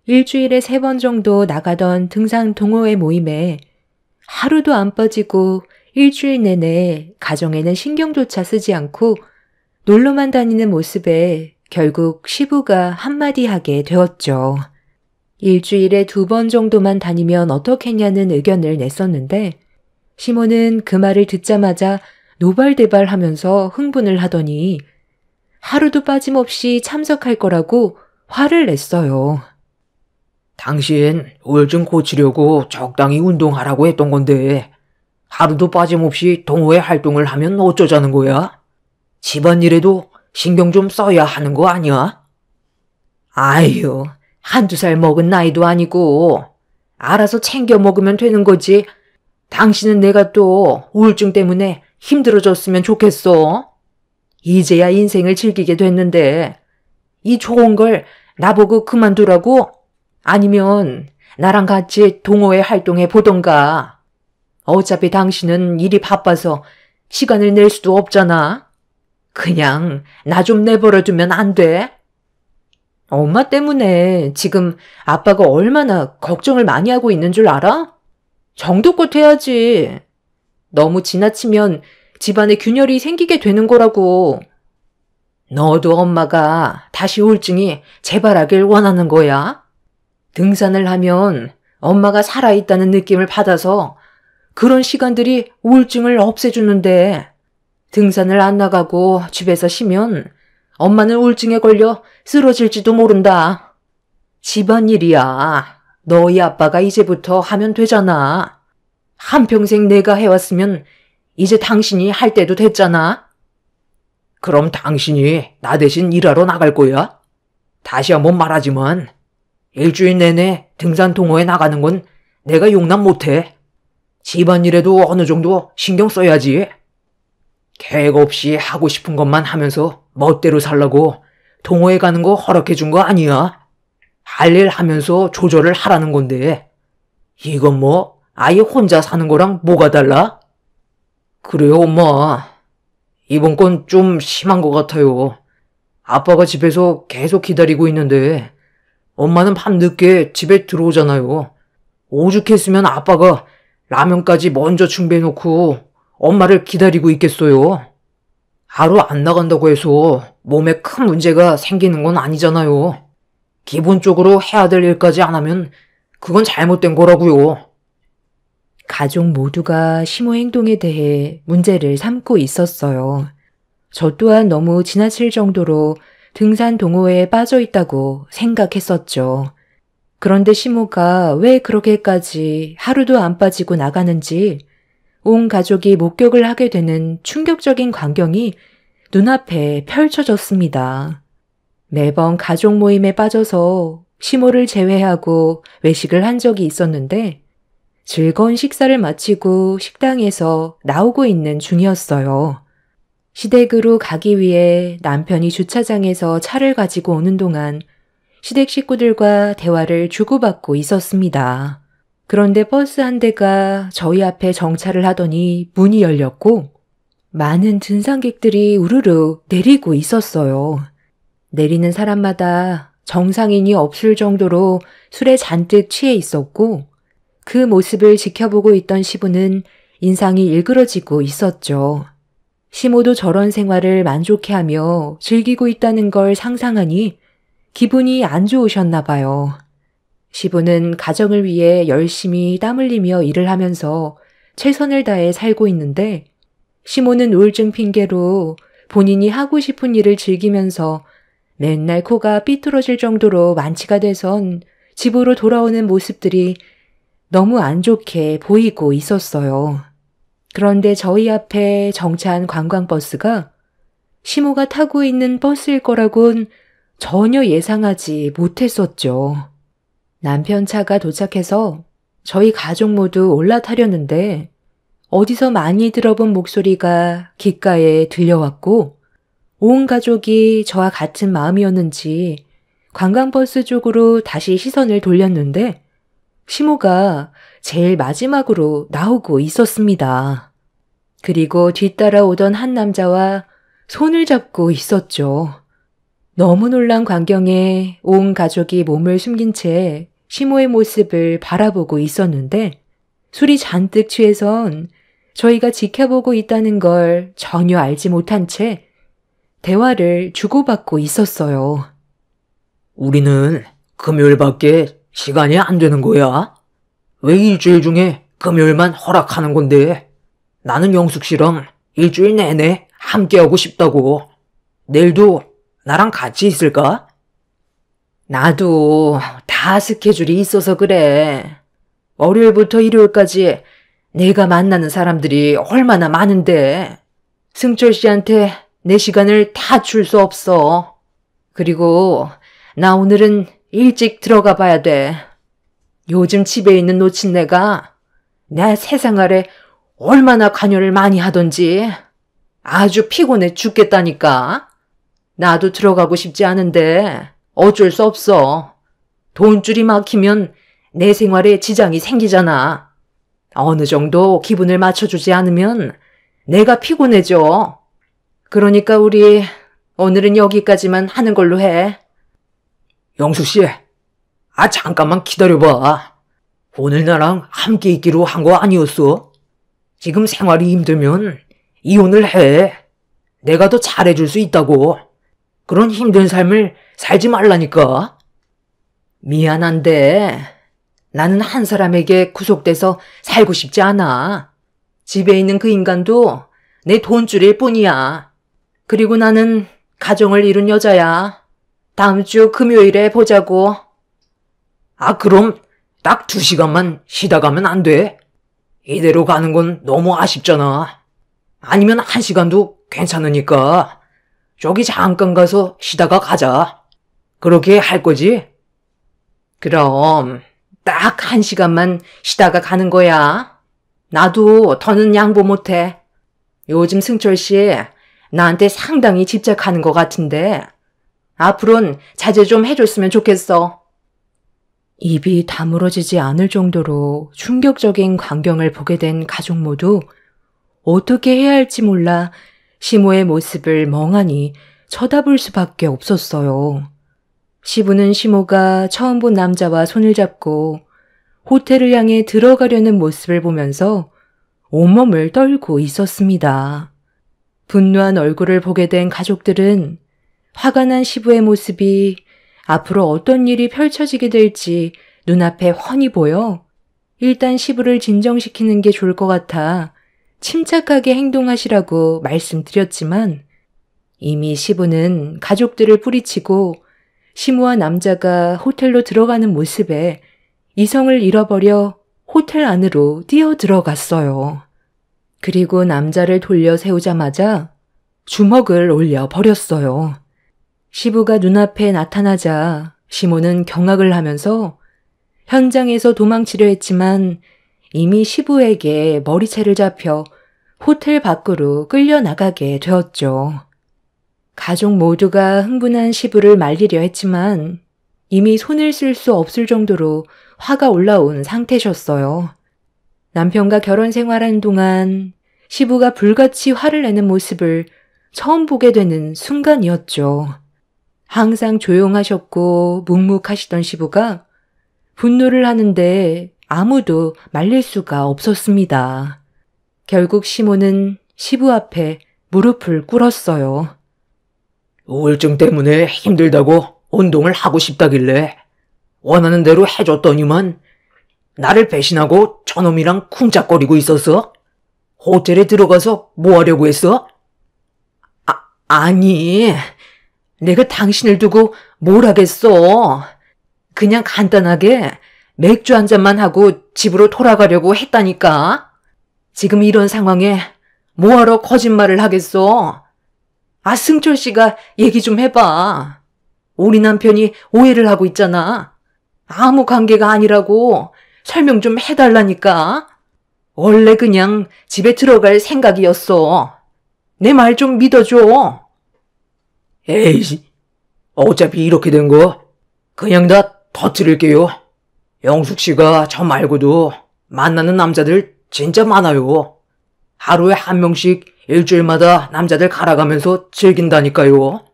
[SPEAKER 2] 일주일에 3번 정도 나가던 등산 동호회 모임에 하루도 안 빠지고 일주일 내내 가정에는 신경조차 쓰지 않고 놀러만 다니는 모습에 결국 시부가 한마디 하게 되었죠. 일주일에 2번 정도만 다니면 어떻겠냐는 의견을 냈었는데 시모는 그 말을 듣자마자 노발대발하면서 흥분을 하더니 하루도 빠짐없이 참석할 거라고 화를 냈어요.
[SPEAKER 1] 당신 우울증 고치려고 적당히 운동하라고 했던 건데 하루도 빠짐없이 동호회 활동을 하면 어쩌자는 거야? 집안일에도 신경 좀 써야 하는 거 아니야? 아유, 1~2살 먹은 나이도 아니고 알아서 챙겨 먹으면 되는 거지. 당신은 내가 또 우울증 때문에 힘들어졌으면 좋겠어. 이제야 인생을 즐기게 됐는데 이 좋은 걸 나보고 그만두라고? 아니면 나랑 같이 동호회 활동해 보던가. 어차피 당신은 일이 바빠서 시간을 낼 수도 없잖아. 그냥 나 좀 내버려 두면 안 돼? 엄마 때문에 지금 아빠가 얼마나 걱정을 많이 하고 있는 줄 알아? 정도껏 해야지. 너무 지나치면 집안에 균열이 생기게 되는 거라고. 너도 엄마가 다시 우울증이 재발하길 원하는 거야? 등산을 하면 엄마가 살아있다는 느낌을 받아서 그런 시간들이 우울증을 없애주는데 등산을 안 나가고 집에서 쉬면 엄마는 우울증에 걸려 쓰러질지도 모른다. 집안일이야. 너희 아빠가 이제부터 하면 되잖아. 한평생 내가 해왔으면 이제 당신이 할 때도 됐잖아. 그럼 당신이 나 대신 일하러 나갈 거야? 다시 한번 말하지만 일주일 내내 등산 동호회 나가는 건 내가 용납 못해. 집안일에도 어느 정도 신경 써야지. 계획 없이 하고 싶은 것만 하면서 멋대로 살라고 동호회 가는 거 허락해 준 거 아니야. 할 일 하면서 조절을 하라는 건데 이건 뭐 아예 혼자 사는 거랑 뭐가 달라? 그래요, 엄마. 이번 건 좀 심한 것 같아요. 아빠가 집에서 계속 기다리고 있는데 엄마는 밤늦게 집에 들어오잖아요. 오죽했으면 아빠가 라면까지 먼저 준비해놓고 엄마를 기다리고 있겠어요. 하루 안 나간다고 해서 몸에 큰 문제가 생기는 건 아니잖아요. 기본적으로 해야 될 일까지 안 하면 그건 잘못된 거라고요.
[SPEAKER 2] 가족 모두가 시모 행동에 대해 문제를 삼고 있었어요. 저 또한 너무 지나칠 정도로 등산 동호회에 빠져 있다고 생각했었죠. 그런데 시모가 왜 그렇게까지 하루도 안 빠지고 나가는지 온 가족이 목격을 하게 되는 충격적인 광경이 눈앞에 펼쳐졌습니다. 매번 가족 모임에 빠져서 시모를 제외하고 외식을 한 적이 있었는데 즐거운 식사를 마치고 식당에서 나오고 있는 중이었어요. 시댁으로 가기 위해 남편이 주차장에서 차를 가지고 오는 동안 시댁 식구들과 대화를 주고받고 있었습니다. 그런데 버스 한 대가 저희 앞에 정차를 하더니 문이 열렸고 많은 등산객들이 우르르 내리고 있었어요. 내리는 사람마다 정상인이 없을 정도로 술에 잔뜩 취해 있었고 그 모습을 지켜보고 있던 시부는 인상이 일그러지고 있었죠. 시모도 저런 생활을 만족해하며 즐기고 있다는 걸 상상하니 기분이 안 좋으셨나 봐요. 시부는 가정을 위해 열심히 땀 흘리며 일을 하면서 최선을 다해 살고 있는데 시모는 우울증 핑계로 본인이 하고 싶은 일을 즐기면서 맨날 코가 삐뚤어질 정도로 만취가 돼선 집으로 돌아오는 모습들이 너무 안 좋게 보이고 있었어요. 그런데 저희 앞에 정차한 관광버스가 시모가 타고 있는 버스일 거라곤 전혀 예상하지 못했었죠. 남편 차가 도착해서 저희 가족 모두 올라타려는데 어디서 많이 들어본 목소리가 귓가에 들려왔고 온 가족이 저와 같은 마음이었는지 관광버스 쪽으로 다시 시선을 돌렸는데 시모가 제일 마지막으로 나오고 있었습니다. 그리고 뒤따라 오던 한 남자와 손을 잡고 있었죠. 너무 놀란 광경에 온 가족이 몸을 숨긴 채 시모의 모습을 바라보고 있었는데 술이 잔뜩 취해선 저희가 지켜보고 있다는 걸 전혀 알지 못한 채 대화를 주고받고 있었어요.
[SPEAKER 1] 우리는 금요일밖에 시간이 안 되는 거야? 왜 일주일 중에 금요일만 허락하는 건데? 나는 영숙 씨랑 일주일 내내 함께하고 싶다고. 내일도 나랑 같이 있을까? 나도 다 스케줄이 있어서 그래. 월요일부터 일요일까지 내가 만나는 사람들이 얼마나 많은데 승철 씨한테 내 시간을 다 줄 수 없어. 그리고 나 오늘은 일찍 들어가 봐야 돼. 요즘 집에 있는 노친네가 내 세상아래 얼마나 관여를 많이 하던지 아주 피곤해 죽겠다니까. 나도 들어가고 싶지 않은데 어쩔 수 없어. 돈줄이 막히면 내 생활에 지장이 생기잖아. 어느 정도 기분을 맞춰주지 않으면 내가 피곤해져. 그러니까 우리 오늘은 여기까지만 하는 걸로 해. 영숙 씨, 잠깐만 기다려봐. 오늘 나랑 함께 있기로 한 거 아니었어? 지금 생활이 힘들면 이혼을 해. 내가 더 잘해줄 수 있다고. 그런 힘든 삶을 살지 말라니까. 미안한데 나는 한 사람에게 구속돼서 살고 싶지 않아. 집에 있는 그 인간도 내 돈줄일 뿐이야. 그리고 나는 가정을 이룬 여자야. 다음 주 금요일에 보자고. 그럼 딱 2시간만 쉬다 가면 안 돼? 이대로 가는 건 너무 아쉽잖아. 아니면 1시간도 괜찮으니까 저기 잠깐 가서 쉬다가 가자. 그렇게 할 거지? 그럼 딱 1시간만 쉬다가 가는 거야. 나도 더는 양보 못해. 요즘 승철 씨 나한테 상당히 집착하는 것 같은데 앞으로는 자제 좀 해줬으면 좋겠어. 입이 다물어지지 않을 정도로 충격적인 광경을 보게 된 가족 모두 어떻게 해야 할지 몰라 시모의 모습을 멍하니 쳐다볼 수밖에 없었어요. 시부는 시모가 처음 본 남자와 손을 잡고 호텔을 향해 들어가려는 모습을 보면서 온몸을 떨고 있었습니다. 분노한 얼굴을 보게 된 가족들은 화가 난 시부의 모습이 앞으로 어떤 일이 펼쳐지게 될지 눈앞에 훤히 보여 일단 시부를 진정시키는 게 좋을 것 같아 침착하게 행동하시라고 말씀드렸지만 이미 시부는 가족들을 뿌리치고 시모와 남자가 호텔로 들어가는 모습에 이성을 잃어버려 호텔 안으로 뛰어 들어갔어요. 그리고 남자를 돌려 세우자마자 주먹을 올려 버렸어요. 시부가 눈앞에 나타나자 시모는 경악을 하면서 현장에서 도망치려 했지만 이미 시부에게 머리채를 잡혀 호텔 밖으로 끌려나가게 되었죠. 가족 모두가 흥분한 시부를 말리려 했지만 이미 손을 쓸 수 없을 정도로 화가 올라온 상태셨어요. 남편과 결혼 생활하는 동안 시부가 불같이 화를 내는 모습을 처음 보게 되는 순간이었죠. 항상 조용하셨고 묵묵하시던 시부가 분노를 하는데 아무도 말릴 수가 없었습니다. 결국 시모는 시부 앞에 무릎을 꿇었어요. 우울증 때문에 힘들다고 운동을 하고 싶다길래 원하는 대로 해줬더니만 나를 배신하고 저놈이랑 쿵짝거리고 있었어? 호텔에 들어가서 뭐 하려고 했어? 아니, 내가 당신을 두고 뭘 하겠어. 그냥 간단하게 맥주 한 잔만 하고 집으로 돌아가려고 했다니까. 지금 이런 상황에 뭐하러 거짓말을 하겠어. 승철 씨가 얘기 좀 해봐. 우리 남편이 오해를 하고 있잖아. 아무 관계가 아니라고 설명 좀 해달라니까. 원래 그냥 집에 들어갈 생각이었어. 내 말 좀 믿어줘. 에이씨, 어차피 이렇게 된 거 그냥 다 터뜨릴게요. 영숙 씨가 저 말고도 만나는 남자들 진짜 많아요. 하루에 한 명씩 일주일마다 남자들 갈아가면서 즐긴다니까요.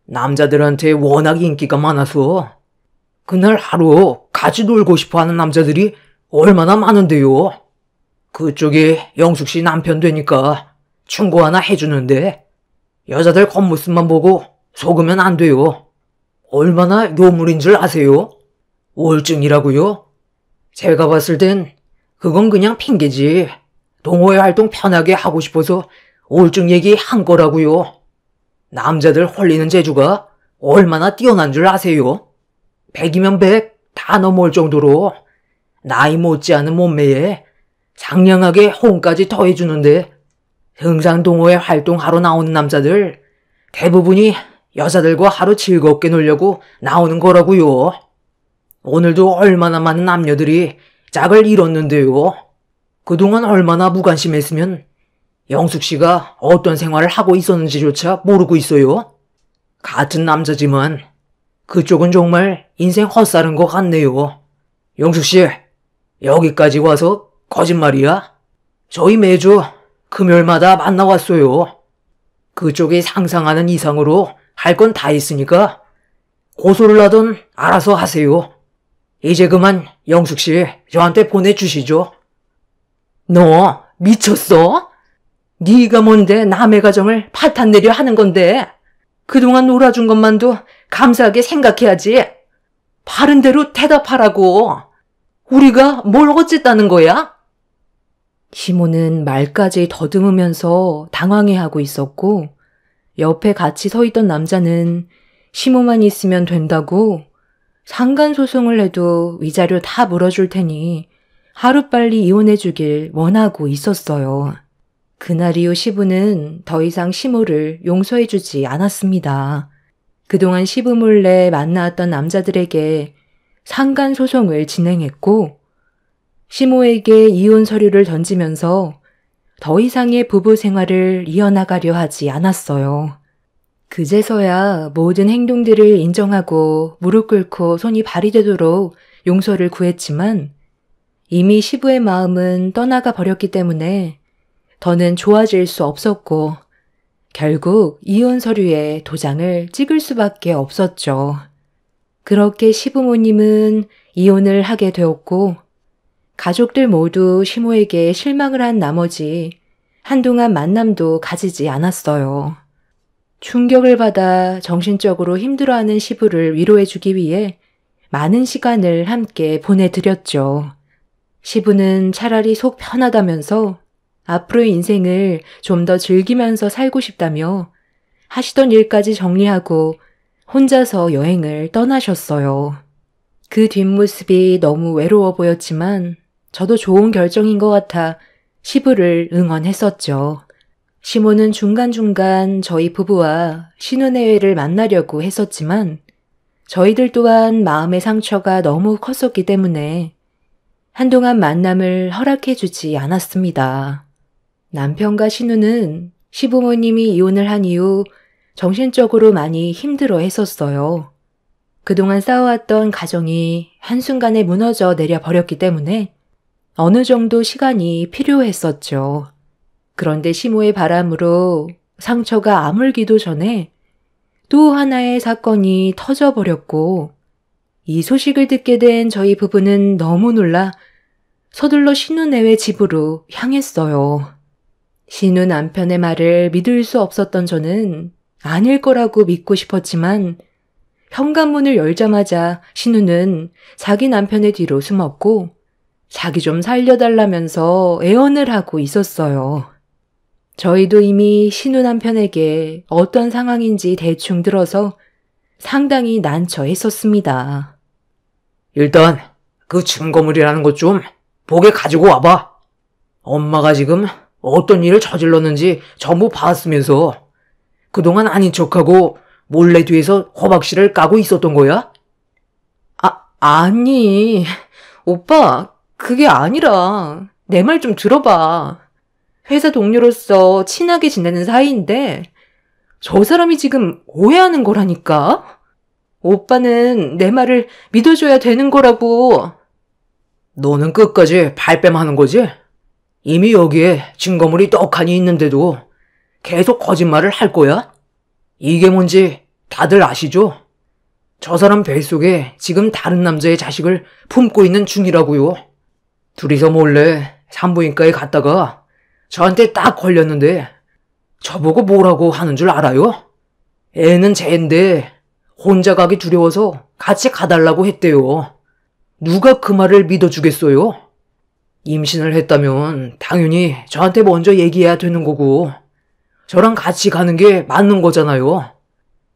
[SPEAKER 1] 남자들한테 워낙 인기가 많아서 그날 하루 같이 놀고 싶어하는 남자들이 얼마나 많은데요. 그쪽에 영숙 씨 남편 되니까 충고 하나 해주는데 여자들 겉모습만 보고 속으면 안 돼요. 얼마나 요물인 줄 아세요? 우울증이라고요? 제가 봤을 땐 그건 그냥 핑계지. 동호회 활동 편하게 하고 싶어서 우울증 얘기한 거라고요. 남자들 홀리는 재주가 얼마나 뛰어난 줄 아세요? 100이면 100 다 넘어올 정도로 나이 못지않은 몸매에 상냥하게 호응까지 더해주는데 등산 동호회 활동하러 나오는 남자들 대부분이 여자들과 하루 즐겁게 놀려고 나오는 거라고요. 오늘도 얼마나 많은 남녀들이 짝을 잃었는데요. 그동안 얼마나 무관심했으면 영숙 씨가 어떤 생활을 하고 있었는지조차 모르고 있어요. 같은 남자지만 그쪽은 정말 인생 헛살은 것 같네요. 영숙 씨, 여기까지 와서 거짓말이야? 저희 매주 금요일마다 만나왔어요. 그쪽이 상상하는 이상으로 할 건 다 했으니까 고소를 하던 알아서 하세요. 이제 그만 영숙 씨 저한테 보내주시죠. 너 미쳤어? 네가 뭔데 남의 가정을 파탄내려 하는 건데 그동안 놀아준 것만도 감사하게 생각해야지. 바른 대로 대답하라고. 우리가 뭘 어쨌다는 거야?
[SPEAKER 2] 시모는 말까지 더듬으면서 당황해하고 있었고 옆에 같이 서 있던 남자는 시모만 있으면 된다고 상간소송을 해도 위자료 다 물어줄 테니 하루빨리 이혼해주길 원하고 있었어요. 그날 이후 시부는 더 이상 시모를 용서해주지 않았습니다. 그동안 시부 몰래 만나왔던 남자들에게 상간소송을 진행했고 시모에게 이혼 서류를 던지면서 더 이상의 부부 생활을 이어나가려 하지 않았어요. 그제서야 모든 행동들을 인정하고 무릎 꿇고 손이 발이 되도록 용서를 구했지만 이미 시부의 마음은 떠나가 버렸기 때문에 더는 좋아질 수 없었고 결국 이혼 서류에 도장을 찍을 수밖에 없었죠. 그렇게 시부모님은 이혼을 하게 되었고 가족들 모두 시모에게 실망을 한 나머지 한동안 만남도 가지지 않았어요. 충격을 받아 정신적으로 힘들어하는 시부를 위로해주기 위해 많은 시간을 함께 보내드렸죠. 시부는 차라리 속 편하다면서 앞으로의 인생을 좀 더 즐기면서 살고 싶다며 하시던 일까지 정리하고 혼자서 여행을 떠나셨어요. 그 뒷모습이 너무 외로워 보였지만 저도 좋은 결정인 것 같아 시부를 응원했었죠. 시모는 중간중간 저희 부부와 신혼여행을 만나려고 했었지만 저희들 또한 마음의 상처가 너무 컸었기 때문에 한동안 만남을 허락해주지 않았습니다. 남편과 신우는 시부모님이 이혼을 한 이후 정신적으로 많이 힘들어 했었어요. 그동안 쌓아왔던 가정이 한순간에 무너져 내려버렸기 때문에 어느 정도 시간이 필요했었죠. 그런데 시모의 바람으로 상처가 아물기도 전에 또 하나의 사건이 터져버렸고 이 소식을 듣게 된 저희 부부는 너무 놀라 서둘러 신우네외 집으로 향했어요. 신우 남편의 말을 믿을 수 없었던 저는 아닐 거라고 믿고 싶었지만 현관문을 열자마자 신우는 자기 남편의 뒤로 숨었고 자기 좀 살려달라면서 애원을 하고 있었어요. 저희도 이미 신우 남편에게 어떤 상황인지 대충 들어서 상당히 난처했었습니다.
[SPEAKER 1] 일단 그 증거물이라는 것 좀 보게 가지고 와봐. 엄마가 지금 어떤 일을 저질렀는지 전부 봤으면서 그동안 아닌 척하고 몰래 뒤에서 허박씨를 까고 있었던 거야?
[SPEAKER 2] 아니, 오빠, 그게 아니라 내 말 좀 들어봐. 회사 동료로서 친하게 지내는 사이인데 저 사람이 지금 오해하는 거라니까? 오빠는 내 말을 믿어줘야 되는 거라고.
[SPEAKER 1] 너는 끝까지 발뺌하는 거지? 이미 여기에 증거물이 떡하니 있는데도 계속 거짓말을 할 거야? 이게 뭔지 다들 아시죠? 저 사람 뱃속에 지금 다른 남자의 자식을 품고 있는 중이라고요. 둘이서 몰래 산부인과에 갔다가 저한테 딱 걸렸는데 저보고 뭐라고 하는 줄 알아요? 애는 쟤인데 혼자 가기 두려워서 같이 가달라고 했대요. 누가 그 말을 믿어주겠어요? 임신을 했다면 당연히 저한테 먼저 얘기해야 되는 거고 저랑 같이 가는 게 맞는 거잖아요.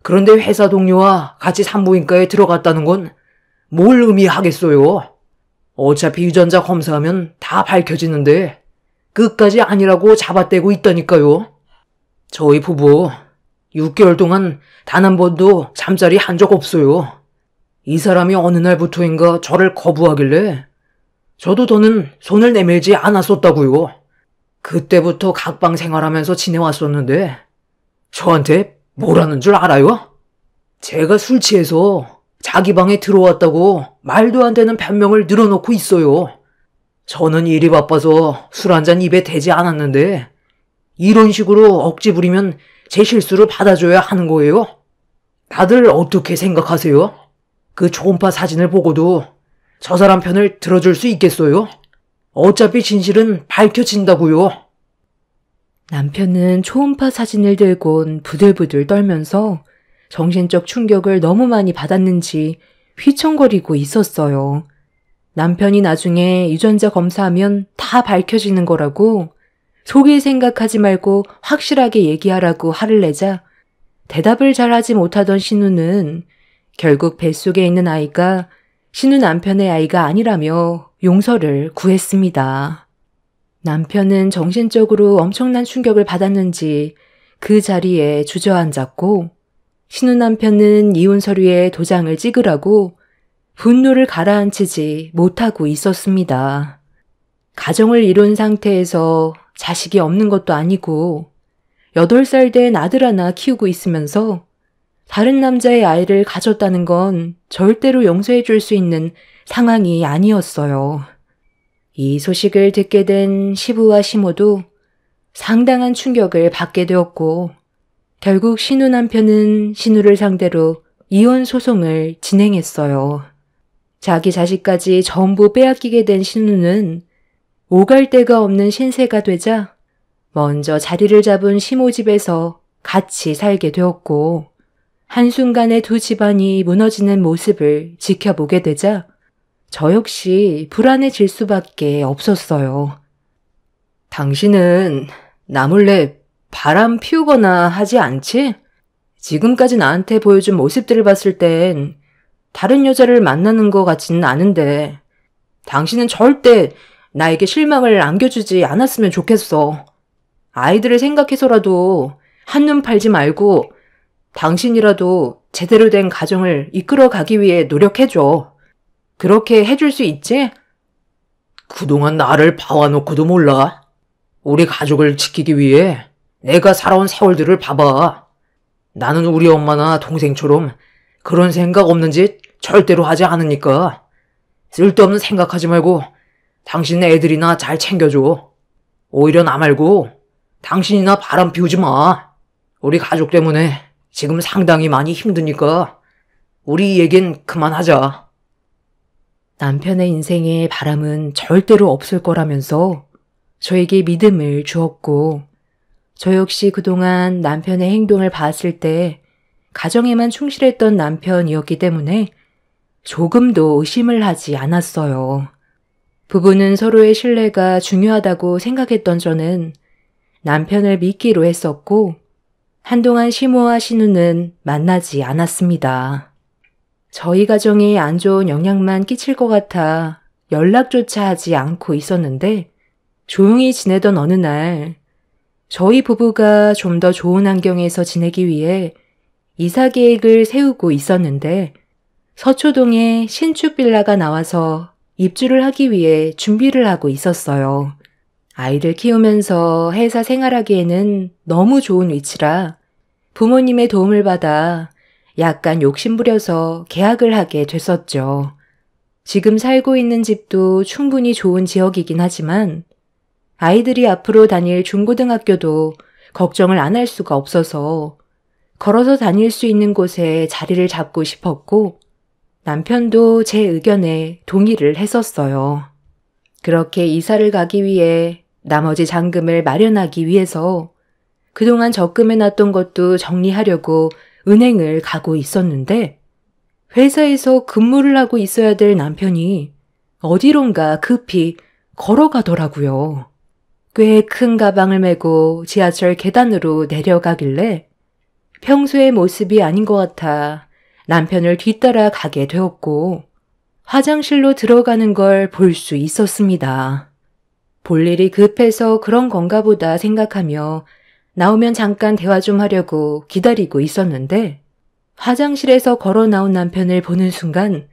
[SPEAKER 1] 그런데 회사 동료와 같이 산부인과에 들어갔다는 건 뭘 의미하겠어요? 어차피 유전자 검사하면 다 밝혀지는데 끝까지 아니라고 잡아떼고 있다니까요. 저희 부부 6개월 동안 단 한 번도 잠자리 한 적 없어요. 이 사람이 어느 날부터인가 저를 거부하길래 저도 더는 손을 내밀지 않았었다고요. 그때부터 각방 생활하면서 지내왔었는데 저한테 뭐라는 줄 알아요? 제가 술 취해서 자기 방에 들어왔다고 말도 안 되는 변명을 늘어놓고 있어요. 저는 일이 바빠서 술 한 잔 입에 대지 않았는데 이런 식으로 억지 부리면 제 실수를 받아줘야 하는 거예요? 다들 어떻게 생각하세요? 그 초음파 사진을 보고도 저 사람 편을 들어줄 수 있겠어요? 어차피 진실은 밝혀진다고요.
[SPEAKER 2] 남편은 초음파 사진을 들곤 부들부들 떨면서 정신적 충격을 너무 많이 받았는지 휘청거리고 있었어요. 남편이 나중에 유전자 검사하면 다 밝혀지는 거라고 속일 생각하지 말고 확실하게 얘기하라고 화를 내자 대답을 잘하지 못하던 신우는 결국 뱃속에 있는 아이가 신우 남편의 아이가 아니라며 용서를 구했습니다. 남편은 정신적으로 엄청난 충격을 받았는지 그 자리에 주저앉았고 신우 남편은 이혼 서류에 도장을 찍으라고 분노를 가라앉히지 못하고 있었습니다. 가정을 이룬 상태에서 자식이 없는 것도 아니고 8살 된 아들 하나 키우고 있으면서 다른 남자의 아이를 가졌다는 건 절대로 용서해 줄 수 있는 상황이 아니었어요. 이 소식을 듣게 된 시부와 시모도 상당한 충격을 받게 되었고 결국 신우 남편은 신우를 상대로 이혼 소송을 진행했어요. 자기 자식까지 전부 빼앗기게 된 신우는 오갈 데가 없는 신세가 되자 먼저 자리를 잡은 시모 집에서 같이 살게 되었고 한순간에 두 집안이 무너지는 모습을 지켜보게 되자 저 역시 불안해질 수밖에 없었어요. 당신은 나 몰래 바람 피우거나 하지 않지? 지금까지 나한테 보여준 모습들을 봤을 땐 다른 여자를 만나는 것 같지는 않은데 당신은 절대 나에게 실망을 안겨주지 않았으면 좋겠어. 아이들을 생각해서라도 한눈 팔지 말고 당신이라도 제대로 된 가정을 이끌어가기 위해 노력해줘. 그렇게 해줄 수 있지? 그동안 나를 봐와놓고도 몰라. 우리 가족을 지키기 위해 내가 살아온 세월들을 봐봐. 나는 우리 엄마나 동생처럼 그런 생각 없는 짓 절대로 하지 않으니까 쓸데없는 생각하지 말고 당신 애들이나 잘 챙겨줘. 오히려 나 말고 당신이나 바람 피우지 마. 우리 가족 때문에 지금 상당히 많이 힘드니까 우리 얘긴 그만하자. 남편의 인생에 바람은 절대로 없을 거라면서 저에게 믿음을 주었고 저 역시 그동안 남편의 행동을 봤을 때 가정에만 충실했던 남편이었기 때문에 조금도 의심을 하지 않았어요. 부부는 서로의 신뢰가 중요하다고 생각했던 저는 남편을 믿기로 했었고 한동안 시모와 신우는 만나지 않았습니다. 저희 가정에 안 좋은 영향만 끼칠 것 같아 연락조차 하지 않고 있었는데 조용히 지내던 어느 날 저희 부부가 좀 더 좋은 환경에서 지내기 위해 이사 계획을 세우고 있었는데 서초동에 신축 빌라가 나와서 입주를 하기 위해 준비를 하고 있었어요. 아이들 키우면서 회사 생활하기에는 너무 좋은 위치라 부모님의 도움을 받아 약간 욕심부려서 계약을 하게 됐었죠. 지금 살고 있는 집도 충분히 좋은 지역이긴 하지만 아이들이 앞으로 다닐 중고등학교도 걱정을 안 할 수가 없어서 걸어서 다닐 수 있는 곳에 자리를 잡고 싶었고 남편도 제 의견에 동의를 했었어요. 그렇게 이사를 가기 위해 나머지 잔금을 마련하기 위해서 그동안 적금해놨던 것도 정리하려고 은행을 가고 있었는데 회사에서 근무를 하고 있어야 될 남편이 어디론가 급히 걸어가더라고요. 꽤 큰 가방을 메고 지하철 계단으로 내려가길래 평소의 모습이 아닌 것 같아 남편을 뒤따라 가게 되었고 화장실로 들어가는 걸 볼 수 있었습니다. 볼 일이 급해서 그런 건가 보다 생각하며 나오면 잠깐 대화 좀 하려고 기다리고 있었는데 화장실에서 걸어 나온 남편을 보는 순간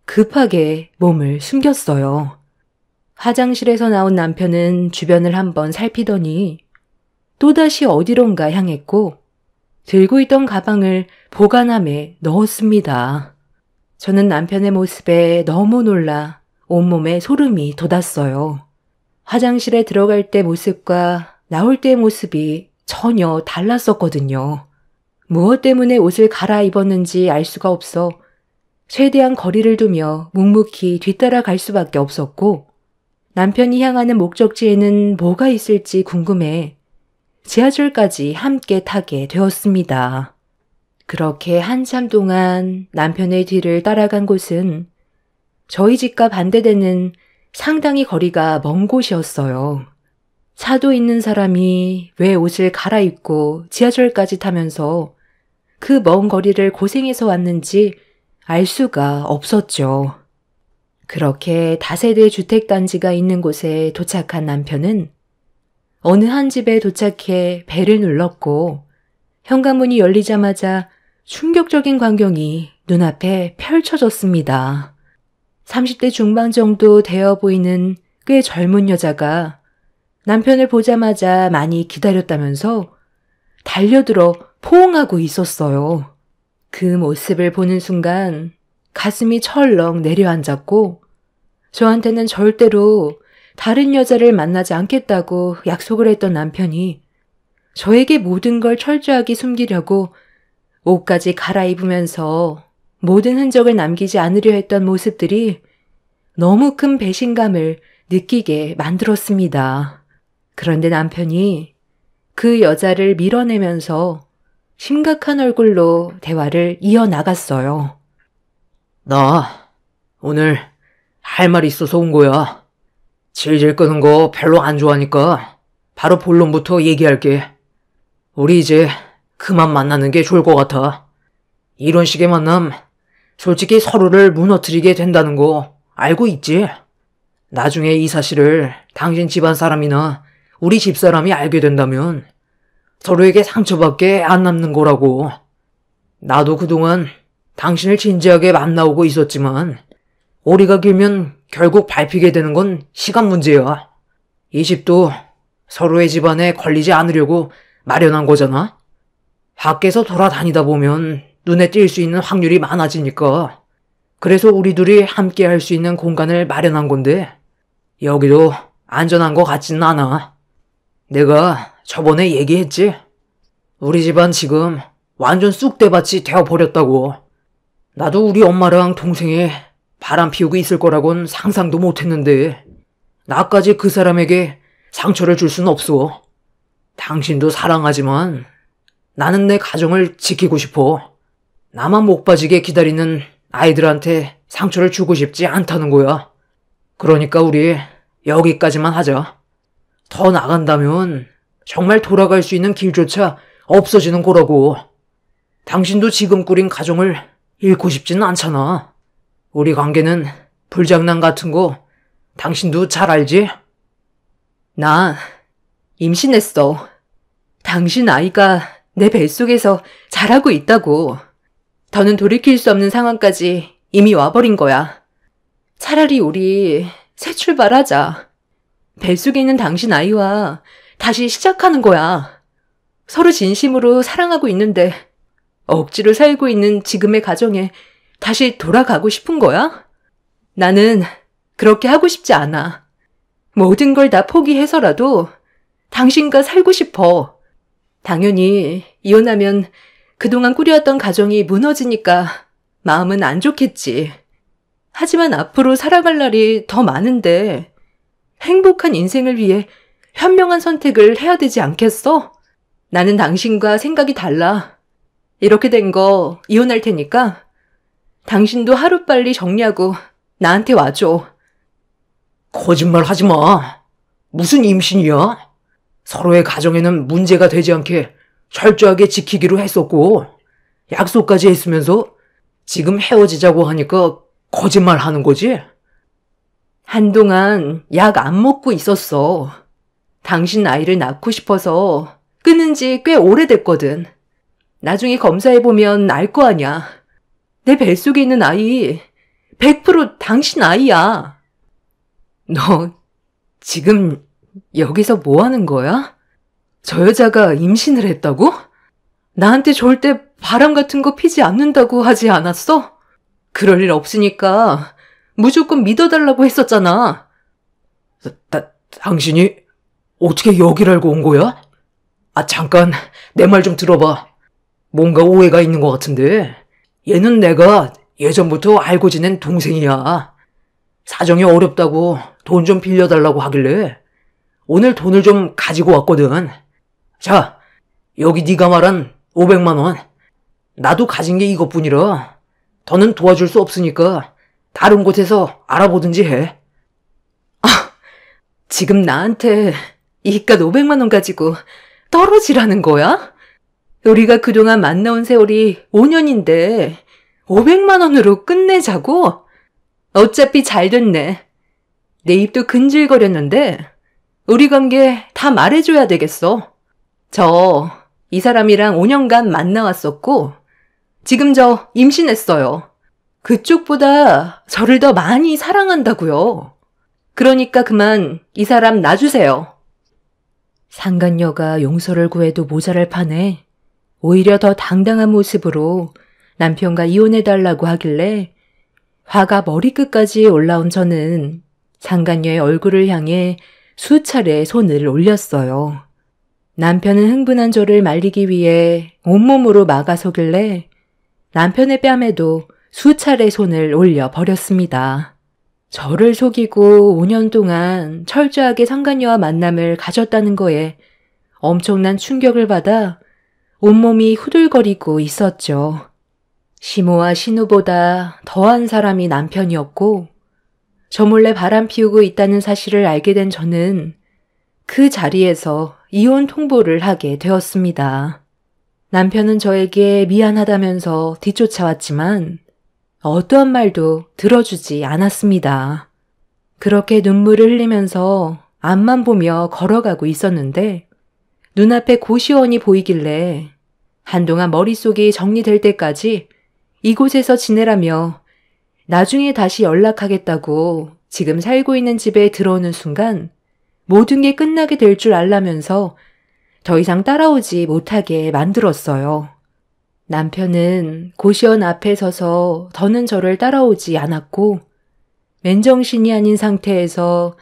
[SPEAKER 2] 급하게 몸을 숨겼어요. 화장실에서 나온 남편은 주변을 한번 살피더니 또다시 어디론가 향했고 들고 있던 가방을 보관함에 넣었습니다. 저는 남편의 모습에 너무 놀라 온몸에 소름이 돋았어요. 화장실에 들어갈 때 모습과 나올 때의 모습이 전혀 달랐었거든요. 무엇 때문에 옷을 갈아입었는지 알 수가 없어 최대한 거리를 두며 묵묵히 뒤따라갈 수밖에 없었고 남편이 향하는 목적지에는 뭐가 있을지 궁금해 지하철까지 함께 타게 되었습니다. 그렇게 한참 동안 남편의 뒤를 따라간 곳은 저희 집과 반대되는 상당히 거리가 먼 곳이었어요. 차도 있는 사람이 왜 옷을 갈아입고 지하철까지 타면서 그 먼 거리를 고생해서 왔는지 알 수가 없었죠. 그렇게 다세대 주택단지가 있는 곳에 도착한 남편은 어느 한 집에 도착해 벨을 눌렀고 현관문이 열리자마자 충격적인 광경이 눈앞에 펼쳐졌습니다. 30대 중반 정도 되어 보이는 꽤 젊은 여자가 남편을 보자마자 많이 기다렸다면서 달려들어 포옹하고 있었어요. 그 모습을 보는 순간 가슴이 철렁 내려앉았고 저한테는 절대로 다른 여자를 만나지 않겠다고 약속을 했던 남편이 저에게 모든 걸 철저하게 숨기려고 옷까지 갈아입으면서 모든 흔적을 남기지 않으려 했던 모습들이 너무 큰 배신감을 느끼게 만들었습니다. 그런데 남편이 그 여자를 밀어내면서 심각한 얼굴로 대화를 이어나갔어요.
[SPEAKER 1] 나 오늘 할 말 있어서 온 거야. 질질 끄는 거 별로 안 좋아하니까 바로 본론부터 얘기할게. 우리 이제 그만 만나는 게 좋을 것 같아. 이런 식의 만남 솔직히 서로를 무너뜨리게 된다는 거 알고 있지? 나중에 이 사실을 당신 집안 사람이나 우리 집 사람이 알게 된다면 서로에게 상처밖에 안 남는 거라고. 나도 그동안 당신을 진지하게 만나오고 있었지만 오리가 길면 결국 밟히게 되는 건 시간 문제야. 이 집도 서로의 집안에 걸리지 않으려고 마련한 거잖아. 밖에서 돌아다니다 보면 눈에 띌 수 있는 확률이 많아지니까. 그래서 우리 둘이 함께 할 수 있는 공간을 마련한 건데 여기도 안전한 것 같지는 않아. 내가 저번에 얘기했지? 우리 집안 지금 완전 쑥대밭이 되어버렸다고. 나도 우리 엄마랑 동생이 바람 피우고 있을 거라곤 상상도 못했는데 나까지 그 사람에게 상처를 줄 순 없어. 당신도 사랑하지만 나는 내 가정을 지키고 싶어. 나만 목 빠지게 기다리는 아이들한테 상처를 주고 싶지 않다는 거야. 그러니까 우리 여기까지만 하자. 더 나간다면 정말 돌아갈 수 있는 길조차 없어지는 거라고. 당신도 지금 꾸린 가정을 잃고 싶지는 않잖아. 우리 관계는 불장난 같은 거 당신도 잘 알지?
[SPEAKER 2] 나 임신했어. 당신 아이가 내 뱃속에서 자라고 있다고. 더는 돌이킬 수 없는 상황까지 이미 와버린 거야. 차라리 우리 새 출발하자. 뱃속에 있는 당신 아이와 다시 시작하는 거야. 서로 진심으로 사랑하고 있는데 억지로 살고 있는 지금의 가정에 다시 돌아가고 싶은 거야? 나는 그렇게 하고 싶지 않아. 모든 걸 다 포기해서라도 당신과 살고 싶어. 당연히 이혼하면 그동안 꾸려왔던 가정이 무너지니까 마음은 안 좋겠지. 하지만 앞으로 살아갈 날이 더 많은데 행복한 인생을 위해 현명한 선택을 해야 되지 않겠어? 나는 당신과 생각이 달라. 이렇게 된 거 이혼할 테니까 당신도 하루빨리 정리하고 나한테 와줘.
[SPEAKER 1] 거짓말 하지 마. 무슨 임신이야? 서로의 가정에는 문제가 되지 않게 철저하게 지키기로 했었고 약속까지 했으면서 지금 헤어지자고 하니까 거짓말 하는 거지?
[SPEAKER 2] 한동안 약 안 먹고 있었어. 당신 아이를 낳고 싶어서 끊은 지 꽤 오래됐거든. 나중에 검사해보면 알 거 아냐. 내 뱃속에 있는 아이 100% 당신 아이야. 너 지금 여기서 뭐 하는 거야? 저 여자가 임신을 했다고? 나한테 절대 바람 같은 거 피지 않는다고 하지 않았어? 그럴 일 없으니까 무조건 믿어달라고 했었잖아.
[SPEAKER 1] 당신이 어떻게 여길 알고 온 거야? 잠깐 내 말 좀 들어봐. 뭔가 오해가 있는 것 같은데 얘는 내가 예전부터 알고 지낸 동생이야. 사정이 어렵다고 돈 좀 빌려달라고 하길래 오늘 돈을 좀 가지고 왔거든. 자, 여기 네가 말한 500만 원. 나도 가진 게 이것뿐이라 더는 도와줄 수 없으니까 다른 곳에서 알아보든지 해.
[SPEAKER 2] 지금 나한테 이깟 500만 원 가지고 떨어지라는 거야? 우리가 그동안 만나온 세월이 5년인데 500만 원으로 끝내자고? 어차피 잘 됐네. 내 입도 근질거렸는데 우리 관계 다 말해줘야 되겠어. 이 사람이랑 5년간 만나왔었고 지금 저 임신했어요. 그쪽보다 저를 더 많이 사랑한다고요. 그러니까 그만 이 사람 놔주세요. 상간녀가 용서를 구해도 모자랄 판에 오히려 더 당당한 모습으로 남편과 이혼해달라고 하길래 화가 머리끝까지 올라온 저는 상간녀의 얼굴을 향해 수차례 손을 올렸어요. 남편은 흥분한 저를 말리기 위해 온몸으로 막아서길래 남편의 뺨에도 수차례 손을 올려 버렸습니다. 저를 속이고 5년 동안 철저하게 상간녀와 만남을 가졌다는 거에 엄청난 충격을 받아 온몸이 후들거리고 있었죠. 시모와 신우보다 더한 사람이 남편이었고 저 몰래 바람 피우고 있다는 사실을 알게 된 저는 그 자리에서 이혼 통보를 하게 되었습니다. 남편은 저에게 미안하다면서 뒤쫓아왔지만 어떠한 말도 들어주지 않았습니다. 그렇게 눈물을 흘리면서 앞만 보며 걸어가고 있었는데 눈앞에 고시원이 보이길래 한동안 머릿속이 정리될 때까지 이곳에서 지내라며 나중에 다시 연락하겠다고 지금 살고 있는 집에 들어오는 순간 모든 게 끝나게 될 줄 알라면서 더 이상 따라오지 못하게 만들었어요. 남편은 고시원 앞에 서서 더는 저를 따라오지 않았고 맨정신이 아닌 상태에서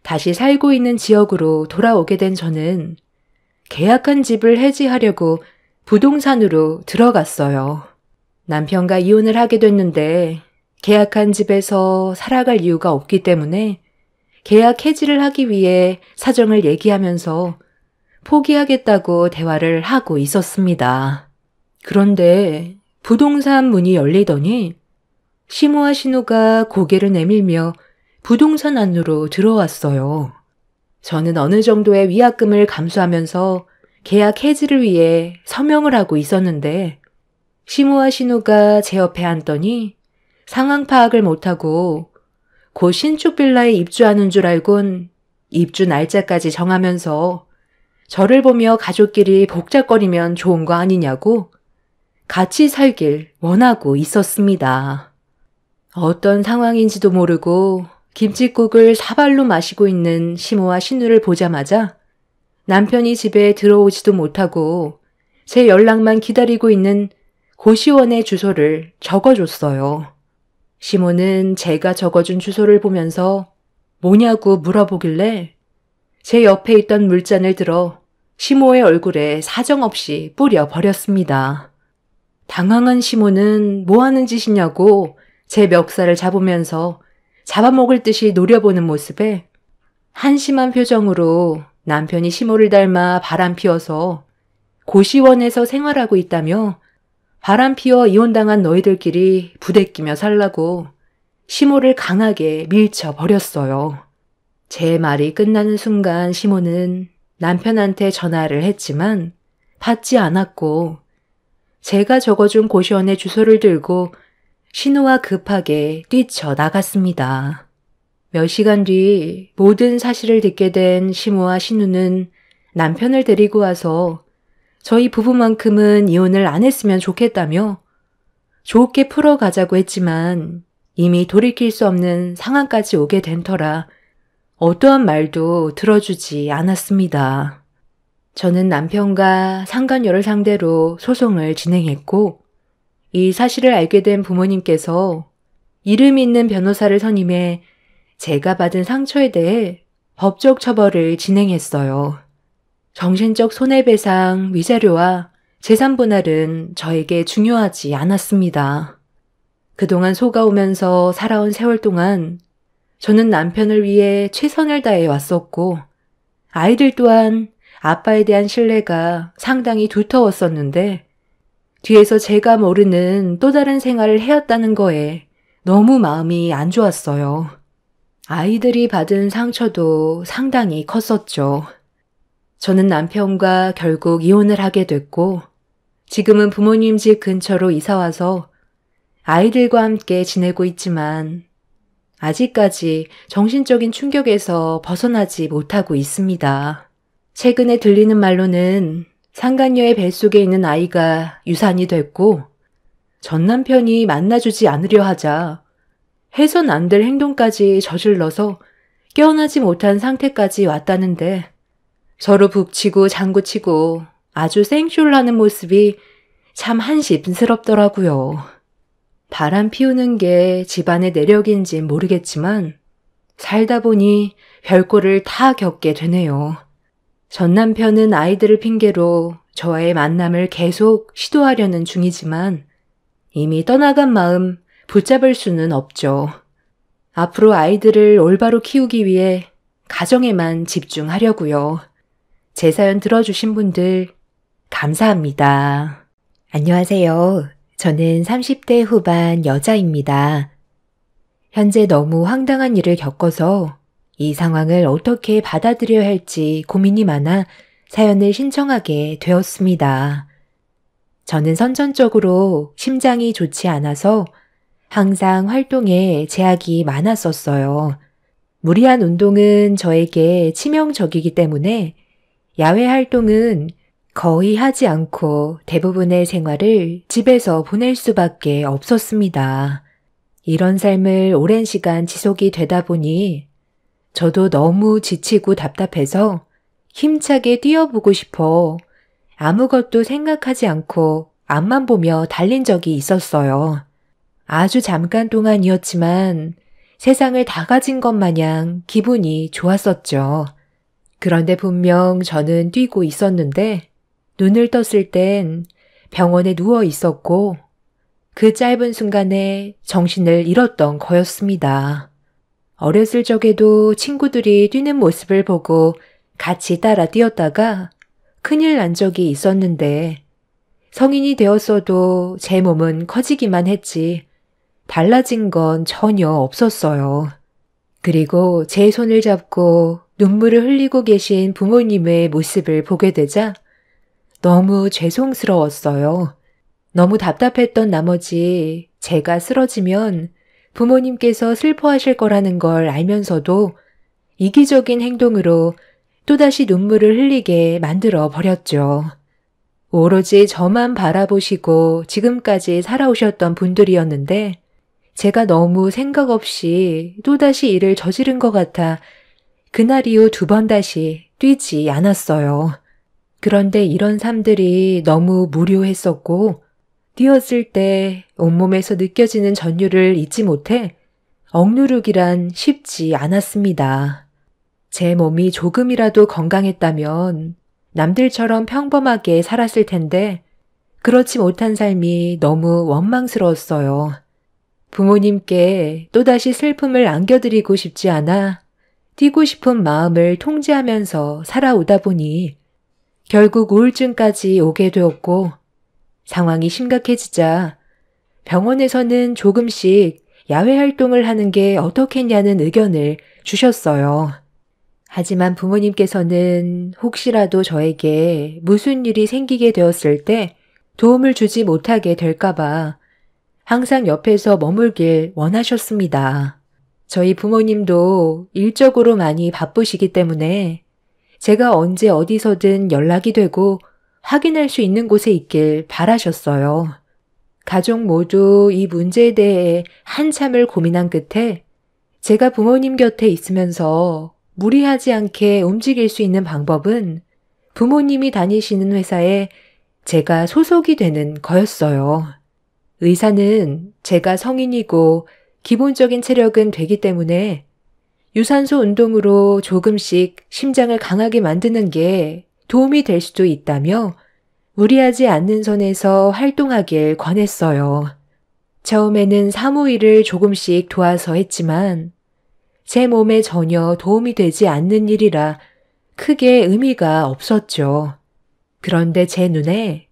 [SPEAKER 2] 다시 살고 있는 지역으로 돌아오게 된 저는 계약한 집을 해지하려고 부동산으로 들어갔어요. 남편과 이혼을 하게 됐는데 계약한 집에서 살아갈 이유가 없기 때문에 계약 해지를 하기 위해 사정을 얘기하면서 포기하겠다고 대화를 하고 있었습니다. 그런데 부동산 문이 열리더니 시모와 신우가 고개를 내밀며 부동산 안으로 들어왔어요. 저는 어느 정도의 위약금을 감수하면서 계약 해지를 위해 서명을 하고 있었는데 시모와 신우가 제 옆에 앉더니 상황 파악을 못하고 곧 신축 빌라에 입주하는 줄 알곤 입주 날짜까지 정하면서 저를 보며 가족끼리 복잡거리면 좋은 거 아니냐고 같이 살길 원하고 있었습니다. 어떤 상황인지도 모르고 김칫국을 사발로 마시고 있는 시모와 신우를 보자마자 남편이 집에 들어오지도 못하고 제 연락만 기다리고 있는 고시원의 주소를 적어줬어요. 시모는 제가 적어준 주소를 보면서 뭐냐고 물어보길래 제 옆에 있던 물잔을 들어 시모의 얼굴에 사정없이 뿌려버렸습니다. 당황한 시모는 뭐 하는 짓이냐고 제 멱살을 잡으면서 잡아먹을 듯이 노려보는 모습에 한심한 표정으로 남편이 시모를 닮아 바람 피워서 고시원에서 생활하고 있다며 바람 피워 이혼당한 너희들끼리 부대끼며 살라고 시모를 강하게 밀쳐버렸어요. 제 말이 끝나는 순간 시모는 남편한테 전화를 했지만 받지 않았고 제가 적어준 고시원의 주소를 들고 신우와 급하게 뛰쳐나갔습니다. 몇 시간 뒤 모든 사실을 듣게 된 시모와 신우는 남편을 데리고 와서 저희 부부만큼은 이혼을 안 했으면 좋겠다며 좋게 풀어가자고 했지만 이미 돌이킬 수 없는 상황까지 오게 된 터라 어떠한 말도 들어주지 않았습니다. 저는 남편과 상간녀를 상대로 소송을 진행했고 이 사실을 알게 된 부모님께서 이름 있는 변호사를 선임해 제가 받은 상처에 대해 법적 처벌을 진행했어요. 정신적 손해배상, 위자료와 재산 분할은 저에게 중요하지 않았습니다. 그동안 속아오면서 살아온 세월 동안 저는 남편을 위해 최선을 다해 왔었고 아이들 또한 아빠에 대한 신뢰가 상당히 두터웠었는데 뒤에서 제가 모르는 또 다른 생활을 해왔다는 거에 너무 마음이 안 좋았어요. 아이들이 받은 상처도 상당히 컸었죠. 저는 남편과 결국 이혼을 하게 됐고 지금은 부모님 집 근처로 이사와서 아이들과 함께 지내고 있지만 아직까지 정신적인 충격에서 벗어나지 못하고 있습니다. 최근에 들리는 말로는 상간녀의 뱃속에 있는 아이가 유산이 됐고 전 남편이 만나주지 않으려 하자 해선 안 될 행동까지 저질러서 깨어나지 못한 상태까지 왔다는데 서로 북치고 장구치고 아주 생쇼를 하는 모습이 참 한심스럽더라고요. 바람 피우는 게 집안의 내력인진 모르겠지만 살다 보니 별꼴을 다 겪게 되네요. 전 남편은 아이들을 핑계로 저와의 만남을 계속 시도하려는 중이지만 이미 떠나간 마음 붙잡을 수는 없죠. 앞으로 아이들을 올바로 키우기 위해 가정에만 집중하려고요. 제 사연 들어주신 분들 감사합니다. 안녕하세요. 저는 30대 후반 여자입니다. 현재 너무 황당한 일을 겪어서 이 상황을 어떻게 받아들여야 할지 고민이 많아 사연을 신청하게 되었습니다. 저는 선천적으로 심장이 좋지 않아서 항상 활동에 제약이 많았었어요. 무리한 운동은 저에게 치명적이기 때문에 야외 활동은 거의 하지 않고 대부분의 생활을 집에서 보낼 수밖에 없었습니다. 이런 삶을 오랜 시간 지속이 되다 보니 저도 너무 지치고 답답해서 힘차게 뛰어보고 싶어 아무것도 생각하지 않고 앞만 보며 달린 적이 있었어요. 아주 잠깐 동안이었지만 세상을 다 가진 것 마냥 기분이 좋았었죠. 그런데 분명 저는 뛰고 있었는데 눈을 떴을 땐 병원에 누워 있었고 그 짧은 순간에 정신을 잃었던 거였습니다. 어렸을 적에도 친구들이 뛰는 모습을 보고 같이 따라 뛰었다가 큰일 난 적이 있었는데 성인이 되었어도 제 몸은 커지기만 했지 달라진 건 전혀 없었어요. 그리고 제 손을 잡고 눈물을 흘리고 계신 부모님의 모습을 보게 되자 너무 죄송스러웠어요. 너무 답답했던 나머지 제가 쓰러지면 부모님께서 슬퍼하실 거라는 걸 알면서도 이기적인 행동으로 또다시 눈물을 흘리게 만들어 버렸죠. 오로지 저만 바라보시고 지금까지 살아오셨던 분들이었는데 제가 너무 생각 없이 또다시 일을 저지른 것 같아 그날 이후 2번 다시 뛰지 않았어요. 그런데 이런 삶들이 너무 무료했었고 뛰었을 때 온몸에서 느껴지는 전율을 잊지 못해 억누르기란 쉽지 않았습니다. 제 몸이 조금이라도 건강했다면 남들처럼 평범하게 살았을 텐데 그렇지 못한 삶이 너무 원망스러웠어요. 부모님께 또다시 슬픔을 안겨드리고 싶지 않아 뛰고 싶은 마음을 통제하면서 살아오다 보니 결국 우울증까지 오게 되었고 상황이 심각해지자 병원에서는 조금씩 야외 활동을 하는 게 어떻겠냐는 의견을 주셨어요. 하지만 부모님께서는 혹시라도 저에게 무슨 일이 생기게 되었을 때 도움을 주지 못하게 될까봐 항상 옆에서 머물길 원하셨습니다. 저희 부모님도 일적으로 많이 바쁘시기 때문에 제가 언제 어디서든 연락이 되고 확인할 수 있는 곳에 있길 바라셨어요. 가족 모두 이 문제에 대해 한참을 고민한 끝에 제가 부모님 곁에 있으면서 무리하지 않게 움직일 수 있는 방법은 부모님이 다니시는 회사에 제가 소속이 되는 거였어요. 의사는 제가 성인이고 기본적인 체력은 되기 때문에 유산소 운동으로 조금씩 심장을 강하게 만드는 게 도움이 될 수도 있다며 무리하지 않는 선에서 활동하길 권했어요. 처음에는 사무일을 조금씩 도와서 했지만 제 몸에 전혀 도움이 되지 않는 일이라 크게 의미가 없었죠. 그런데 제 눈에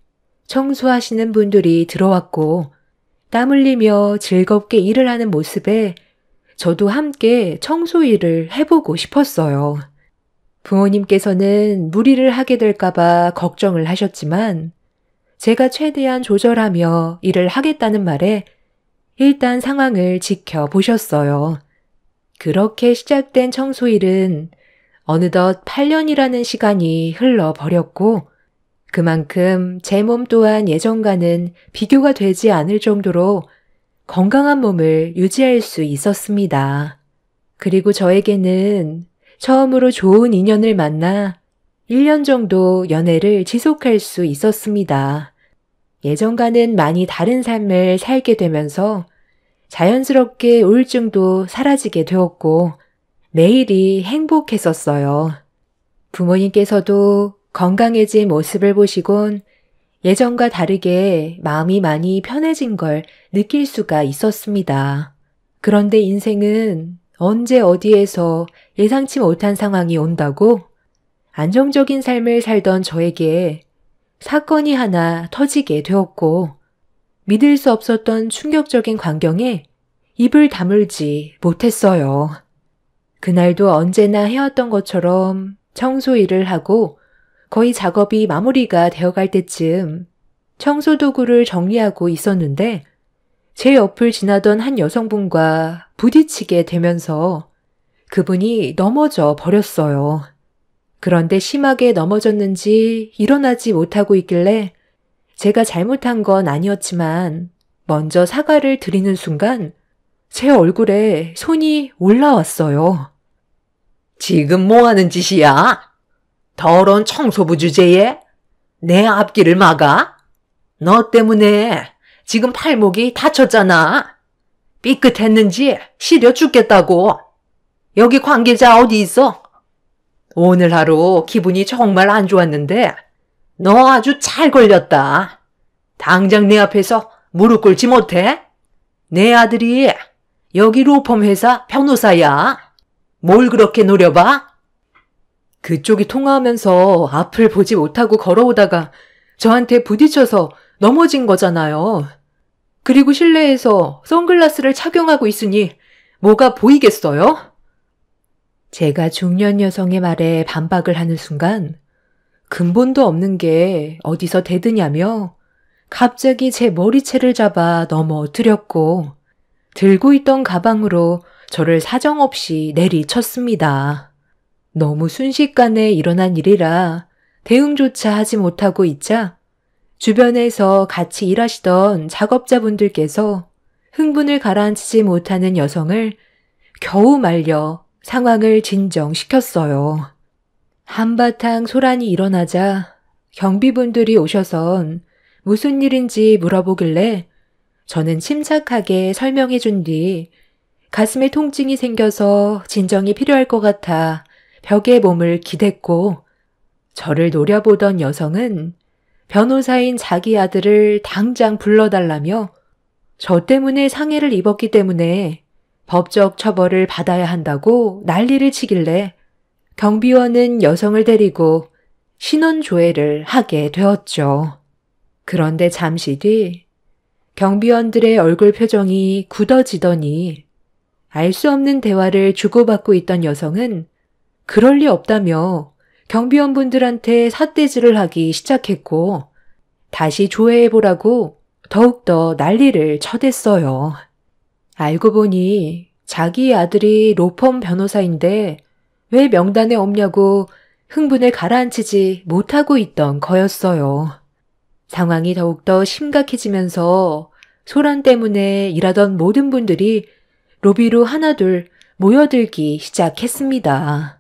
[SPEAKER 2] 청소하시는 분들이 들어왔고 땀 흘리며 즐겁게 일을 하는 모습에 저도 함께 청소 일을 해보고 싶었어요. 부모님께서는 무리를 하게 될까봐 걱정을 하셨지만 제가 최대한 조절하며 일을 하겠다는 말에 일단 상황을 지켜보셨어요. 그렇게 시작된 청소일은 어느덧 8년이라는 시간이 흘러버렸고 그만큼 제 몸 또한 예전과는 비교가 되지 않을 정도로 건강한 몸을 유지할 수 있었습니다. 그리고 저에게는 처음으로 좋은 인연을 만나 1년 정도 연애를 지속할 수 있었습니다. 예전과는 많이 다른 삶을 살게 되면서 자연스럽게 우울증도 사라지게 되었고 매일이 행복했었어요. 부모님께서도 건강해진 모습을 보시곤 예전과 다르게 마음이 많이 편해진 걸 느낄 수가 있었습니다. 그런데 인생은 언제 어디에서 예상치 못한 상황이 온다고 안정적인 삶을 살던 저에게 사건이 하나 터지게 되었고 믿을 수 없었던 충격적인 광경에 입을 다물지 못했어요. 그날도 언제나 해왔던 것처럼 청소 일을 하고 거의 작업이 마무리가 되어갈 때쯤 청소 도구를 정리하고 있었는데 제 옆을 지나던 한 여성분과 부딪히게 되면서 그분이 넘어져 버렸어요. 그런데 심하게 넘어졌는지 일어나지 못하고 있길래 제가 잘못한 건 아니었지만 먼저 사과를 드리는 순간 제 얼굴에 손이 올라왔어요.
[SPEAKER 1] 지금 뭐 하는 짓이야? 더러운 청소부 주제에 내 앞길을 막아? 너 때문에 지금 팔목이 다쳤잖아. 삐끗했는지 시려 죽겠다고. 여기 관계자 어디 있어? 오늘 하루 기분이 정말 안 좋았는데 너 아주 잘 걸렸다. 당장 내 앞에서 무릎 꿇지 못해? 내 아들이 여기 로펌 회사 변호사야. 뭘 그렇게 노려봐?
[SPEAKER 2] 그쪽이 통화하면서 앞을 보지 못하고 걸어오다가 저한테 부딪혀서 넘어진 거잖아요. 그리고 실내에서 선글라스를 착용하고 있으니 뭐가 보이겠어요? 제가 중년 여성의 말에 반박을 하는 순간 근본도 없는 게 어디서 대드냐며 갑자기 제 머리채를 잡아 넘어뜨렸고 들고 있던 가방으로 저를 사정없이 내리쳤습니다. 너무 순식간에 일어난 일이라 대응조차 하지 못하고 있자 주변에서 같이 일하시던 작업자분들께서 흥분을 가라앉히지 못하는 여성을 겨우 말려 상황을 진정시켰어요. 한바탕 소란이 일어나자 경비분들이 오셔선 무슨 일인지 물어보길래 저는 침착하게 설명해 준 뒤 가슴에 통증이 생겨서 진정이 필요할 것 같아 벽에 몸을 기댔고 저를 노려보던 여성은 변호사인 자기 아들을 당장 불러달라며 저 때문에 상해를 입었기 때문에 법적 처벌을 받아야 한다고 난리를 치길래 경비원은 여성을 데리고 신원조회를 하게 되었죠. 그런데 잠시 뒤 경비원들의 얼굴 표정이 굳어지더니 알 수 없는 대화를 주고받고 있던 여성은 그럴 리 없다며 경비원분들한테 삿대질을 하기 시작했고 다시 조회해보라고 더욱더 난리를 쳐댔어요. 알고 보니 자기 아들이 로펌 변호사인데 왜 명단에 없냐고 흥분을 가라앉히지 못하고 있던 거였어요. 상황이 더욱더 심각해지면서 소란 때문에 일하던 모든 분들이 로비로 하나둘 모여들기 시작했습니다.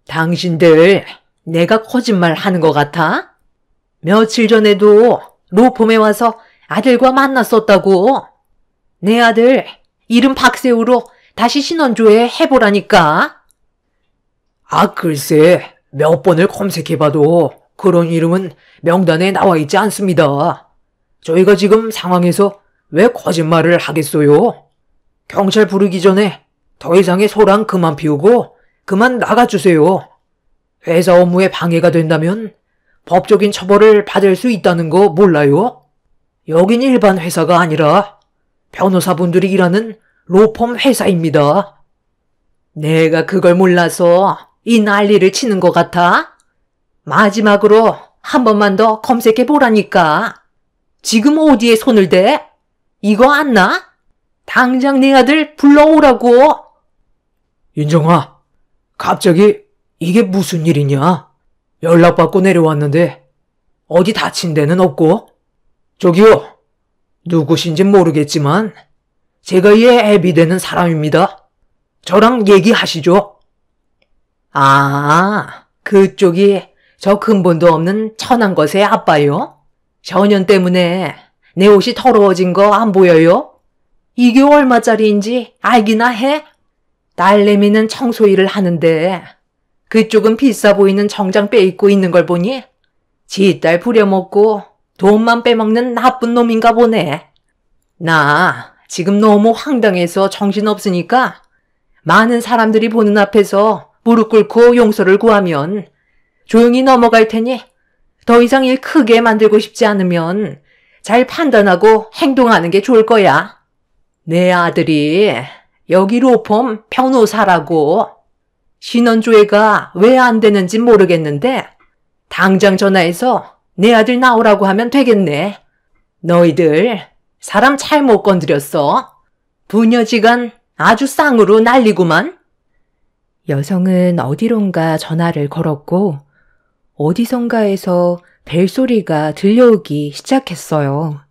[SPEAKER 1] 당신들 내가 거짓말 하는 것 같아? 며칠 전에도 로펌에 와서 아들과 만났었다고. 내 아들 이름 박세우로 다시 신원조회 해보라니까. 아, 글쎄 몇 번을 검색해봐도 그런 이름은 명단에 나와 있지 않습니다. 저희가 지금 상황에서 왜 거짓말을 하겠어요? 경찰 부르기 전에 더 이상의 소란 그만 피우고 그만 나가주세요. 회사 업무에 방해가 된다면 법적인 처벌을 받을 수 있다는 거 몰라요? 여긴 일반 회사가 아니라 변호사분들이 일하는 로펌 회사입니다. 내가 그걸 몰라서 이 난리를 치는 것 같아? 마지막으로 한 번만 더 검색해 보라니까. 지금 어디에 손을 대? 이거 안 나? 당장 내 아들 불러오라고. 윤정아, 갑자기 이게 무슨 일이냐? 연락받고 내려왔는데 어디 다친 데는 없고? 저기요, 누구신지 모르겠지만 제가 이 애비 되는 사람입니다. 저랑 얘기하시죠. 아, 그쪽이 저 근본도 없는 천한 것의 아빠요? 전현 때문에 내 옷이 더러워진 거 안 보여요? 이게 얼마짜리인지 알기나 해? 딸내미는 청소일을 하는데 그쪽은 비싸 보이는 정장 빼입고 있는 걸 보니 지 딸 부려먹고 돈만 빼먹는 나쁜 놈인가 보네. 나 지금 너무 황당해서 정신없으니까 많은 사람들이 보는 앞에서 무릎 꿇고 용서를 구하면 조용히 넘어갈 테니 더 이상 일 크게 만들고 싶지 않으면 잘 판단하고 행동하는 게 좋을 거야. 내 아들이 여기 로펌 변호사라고. 신원조회가 왜 안 되는지 모르겠는데 당장 전화해서 내 아들 나오라고 하면 되겠네. 너희들 사람 잘못 건드렸어. 부녀지간 아주 쌍으로 난리구만.
[SPEAKER 2] 여성은 어디론가 전화를 걸었고 어디선가에서 벨소리가 들려오기 시작했어요.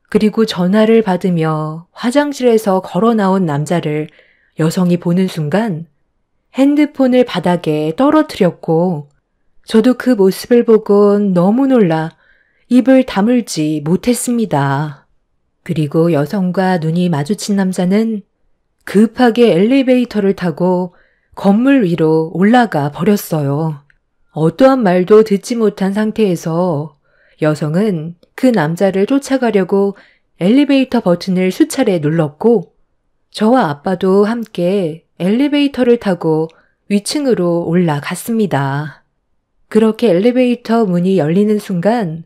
[SPEAKER 2] 그리고 전화를 받으며 화장실에서 걸어 나온 남자를 여성이 보는 순간 핸드폰을 바닥에 떨어뜨렸고 저도 그 모습을 보곤 너무 놀라 입을 다물지 못했습니다. 그리고 여성과 눈이 마주친 남자는 급하게 엘리베이터를 타고 건물 위로 올라가 버렸어요. 어떠한 말도 듣지 못한 상태에서 여성은 그 남자를 쫓아가려고 엘리베이터 버튼을 수차례 눌렀고 저와 아빠도 함께 엘리베이터를 타고 위층으로 올라갔습니다. 그렇게 엘리베이터 문이 열리는 순간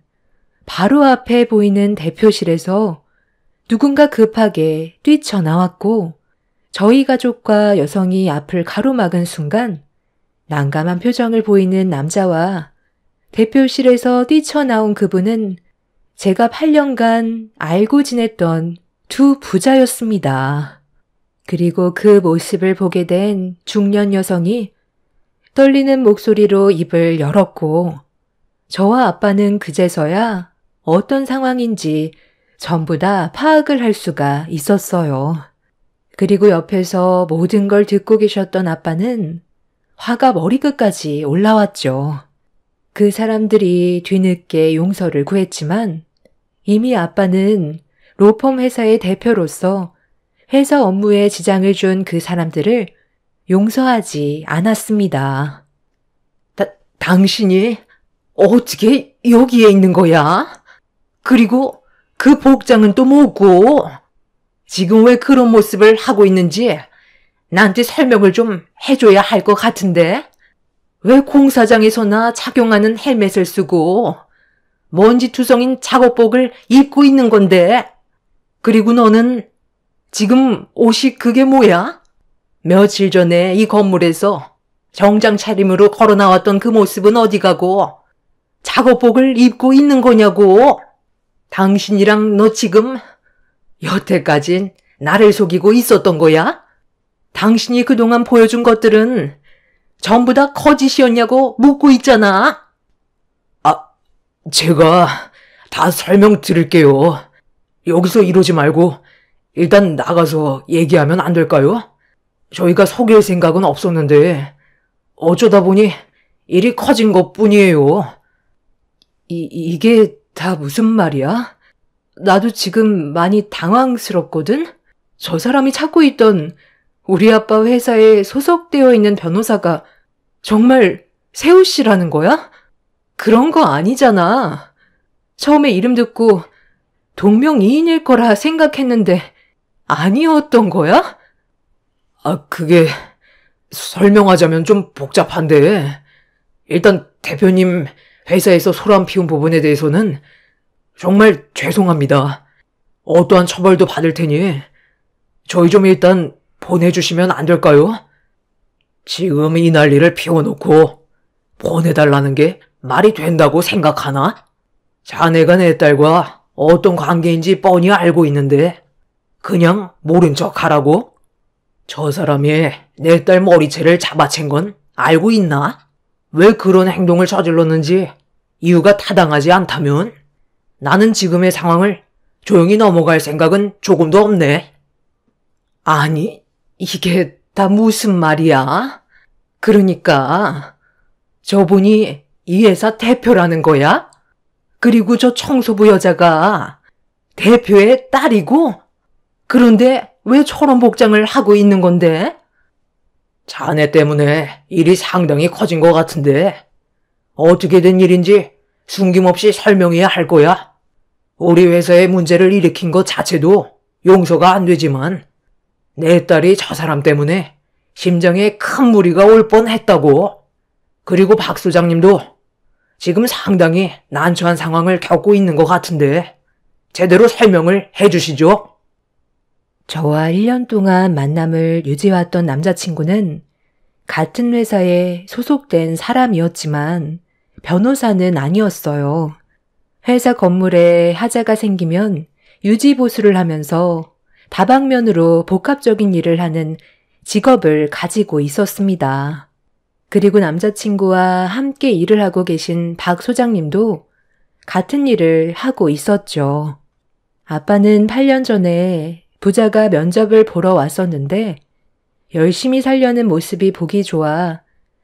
[SPEAKER 2] 바로 앞에 보이는 대표실에서 누군가 급하게 뛰쳐나왔고 저희 가족과 여성이 앞을 가로막은 순간 난감한 표정을 보이는 남자와 대표실에서 뛰쳐나온 그분은 제가 8년간 알고 지냈던 두 부자였습니다. 그리고 그 모습을 보게 된 중년 여성이 떨리는 목소리로 입을 열었고 저와 아빠는 그제서야 어떤 상황인지 전부 다 파악을 할 수가 있었어요. 그리고 옆에서 모든 걸 듣고 계셨던 아빠는 화가 머리끝까지 올라왔죠. 그 사람들이 뒤늦게 용서를 구했지만 이미 아빠는 로펌 회사의 대표로서 회사 업무에 지장을 준 그 사람들을 용서하지 않았습니다.
[SPEAKER 1] 당신이 어떻게 여기에 있는 거야? 그리고 그 복장은 또 뭐고? 지금 왜 그런 모습을 하고 있는지 나한테 설명을 좀 해줘야 할 것 같은데? 왜 공사장에서나 착용하는 헬멧을 쓰고 먼지투성인 작업복을 입고 있는 건데? 그리고 너는 지금 옷이 그게 뭐야? 며칠 전에 이 건물에서 정장 차림으로 걸어 나왔던 그 모습은 어디 가고 작업복을 입고 있는 거냐고? 당신이랑 너 지금 여태까진 나를 속이고 있었던 거야? 당신이 그동안 보여준 것들은 전부 다 거짓이었냐고 묻고 있잖아. 제가 다 설명드릴게요. 여기서 이러지 말고 일단 나가서 얘기하면 안 될까요? 저희가 속일 생각은 없었는데 어쩌다 보니 일이 커진 것뿐이에요.
[SPEAKER 2] 이게 다 무슨 말이야? 나도 지금 많이 당황스럽거든? 저 사람이 찾고 있던 우리 아빠 회사에 소속되어 있는 변호사가 정말 세우 씨라는 거야? 그런 거 아니잖아. 처음에 이름 듣고 동명이인일 거라 생각했는데 아니었던 거야?
[SPEAKER 1] 그게 설명하자면 좀 복잡한데 일단 대표님 회사에서 소란 피운 부분에 대해서는 정말 죄송합니다. 어떠한 처벌도 받을 테니 저희 좀 일단 보내주시면 안 될까요? 지금 이 난리를 피워놓고 보내달라는 게 말이 된다고 생각하나? 자네가 내 딸과 어떤 관계인지 뻔히 알고 있는데 그냥 모른 척 하라고? 저 사람이 내 딸 머리채를 잡아챈 건 알고 있나? 왜 그런 행동을 저질렀는지 이유가 타당하지 않다면 나는 지금의 상황을 조용히 넘어갈 생각은 조금도 없네.
[SPEAKER 2] 아니, 이게 다 무슨 말이야? 그러니까 저분이 이 회사 대표라는 거야? 그리고 저 청소부 여자가 대표의 딸이고? 그런데 왜 저런 복장을 하고 있는 건데?
[SPEAKER 1] 자네 때문에 일이 상당히 커진 것 같은데 어떻게 된 일인지 숨김없이 설명해야 할 거야. 우리 회사에 문제를 일으킨 것 자체도 용서가 안 되지만 내 딸이 저 사람 때문에 심장에 큰 무리가 올 뻔했다고. 그리고 박 소장님도 지금 상당히 난처한 상황을 겪고 있는 것 같은데 제대로 설명을 해주시죠.
[SPEAKER 2] 저와 1년 동안 만남을 유지해왔던 남자친구는 같은 회사에 소속된 사람이었지만 변호사는 아니었어요. 회사 건물에 하자가 생기면 유지보수를 하면서 다방면으로 복합적인 일을 하는 직업을 가지고 있었습니다. 그리고 남자친구와 함께 일을 하고 계신 박 소장님도 같은 일을 하고 있었죠. 아빠는 8년 전에 부자가 면접을 보러 왔었는데 열심히 살려는 모습이 보기 좋아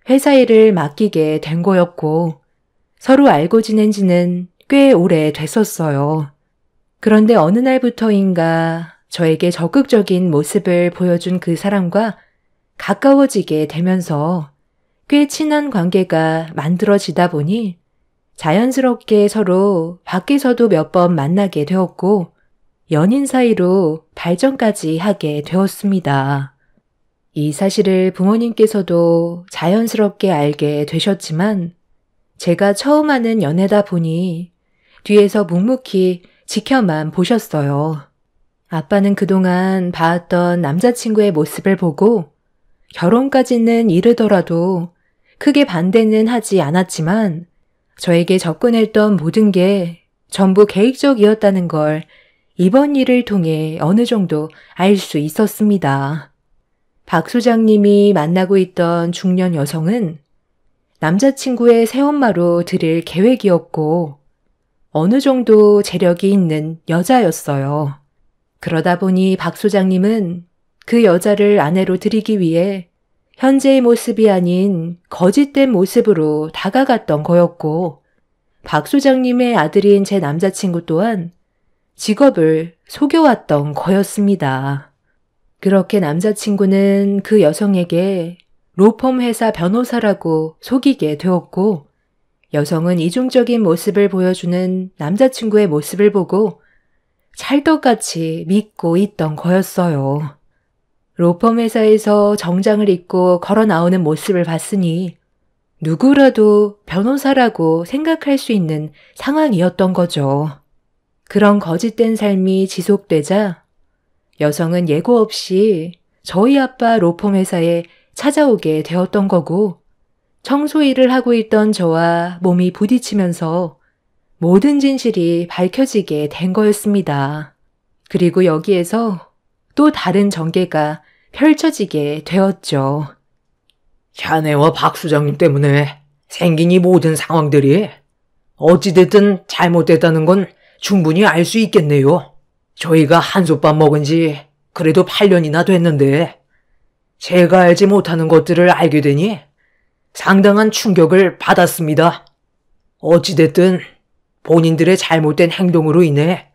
[SPEAKER 2] 회사 일을 맡기게 된 거였고 서로 알고 지낸 지는 꽤 오래 됐었어요. 그런데 어느 날부터인가 저에게 적극적인 모습을 보여준 그 사람과 가까워지게 되면서 꽤 친한 관계가 만들어지다 보니 자연스럽게 서로 밖에서도 몇 번 만나게 되었고 연인 사이로 발전까지 하게 되었습니다. 이 사실을 부모님께서도 자연스럽게 알게 되셨지만 제가 처음 하는 연애다 보니 뒤에서 묵묵히 지켜만 보셨어요. 아빠는 그동안 봐왔던 남자친구의 모습을 보고 결혼까지는 이르더라도 크게 반대는 하지 않았지만 저에게 접근했던 모든 게 전부 계획적이었다는 걸 이번 일을 통해 어느 정도 알 수 있었습니다. 박 소장님이 만나고 있던 중년 여성은 남자친구의 새엄마로 들일 계획이었고 어느 정도 재력이 있는 여자였어요. 그러다 보니 박 소장님은 그 여자를 아내로 들이기 위해 현재의 모습이 아닌 거짓된 모습으로 다가갔던 거였고 박 소장님의 아들인 제 남자친구 또한 직업을 속여왔던 거였습니다. 그렇게 남자친구는 그 여성에게 로펌 회사 변호사라고 속이게 되었고 여성은 이중적인 모습을 보여주는 남자친구의 모습을 보고 찰떡같이 믿고 있던 거였어요. 로펌 회사에서 정장을 입고 걸어 나오는 모습을 봤으니 누구라도 변호사라고 생각할 수 있는 상황이었던 거죠. 그런 거짓된 삶이 지속되자 여성은 예고 없이 저희 아빠 로펌 회사에 찾아오게 되었던 거고 청소 일을 하고 있던 저와 몸이 부딪히면서 모든 진실이 밝혀지게 된 거였습니다. 그리고 여기에서 또 다른 전개가 펼쳐지게 되었죠.
[SPEAKER 1] 자네와 박 수장님 때문에 생긴 이 모든 상황들이 어찌됐든 잘못됐다는 건 충분히 알 수 있겠네요. 저희가 한솥밥 먹은 지 그래도 8년이나 됐는데 제가 알지 못하는 것들을 알게 되니 상당한 충격을 받았습니다. 어찌됐든 본인들의 잘못된 행동으로 인해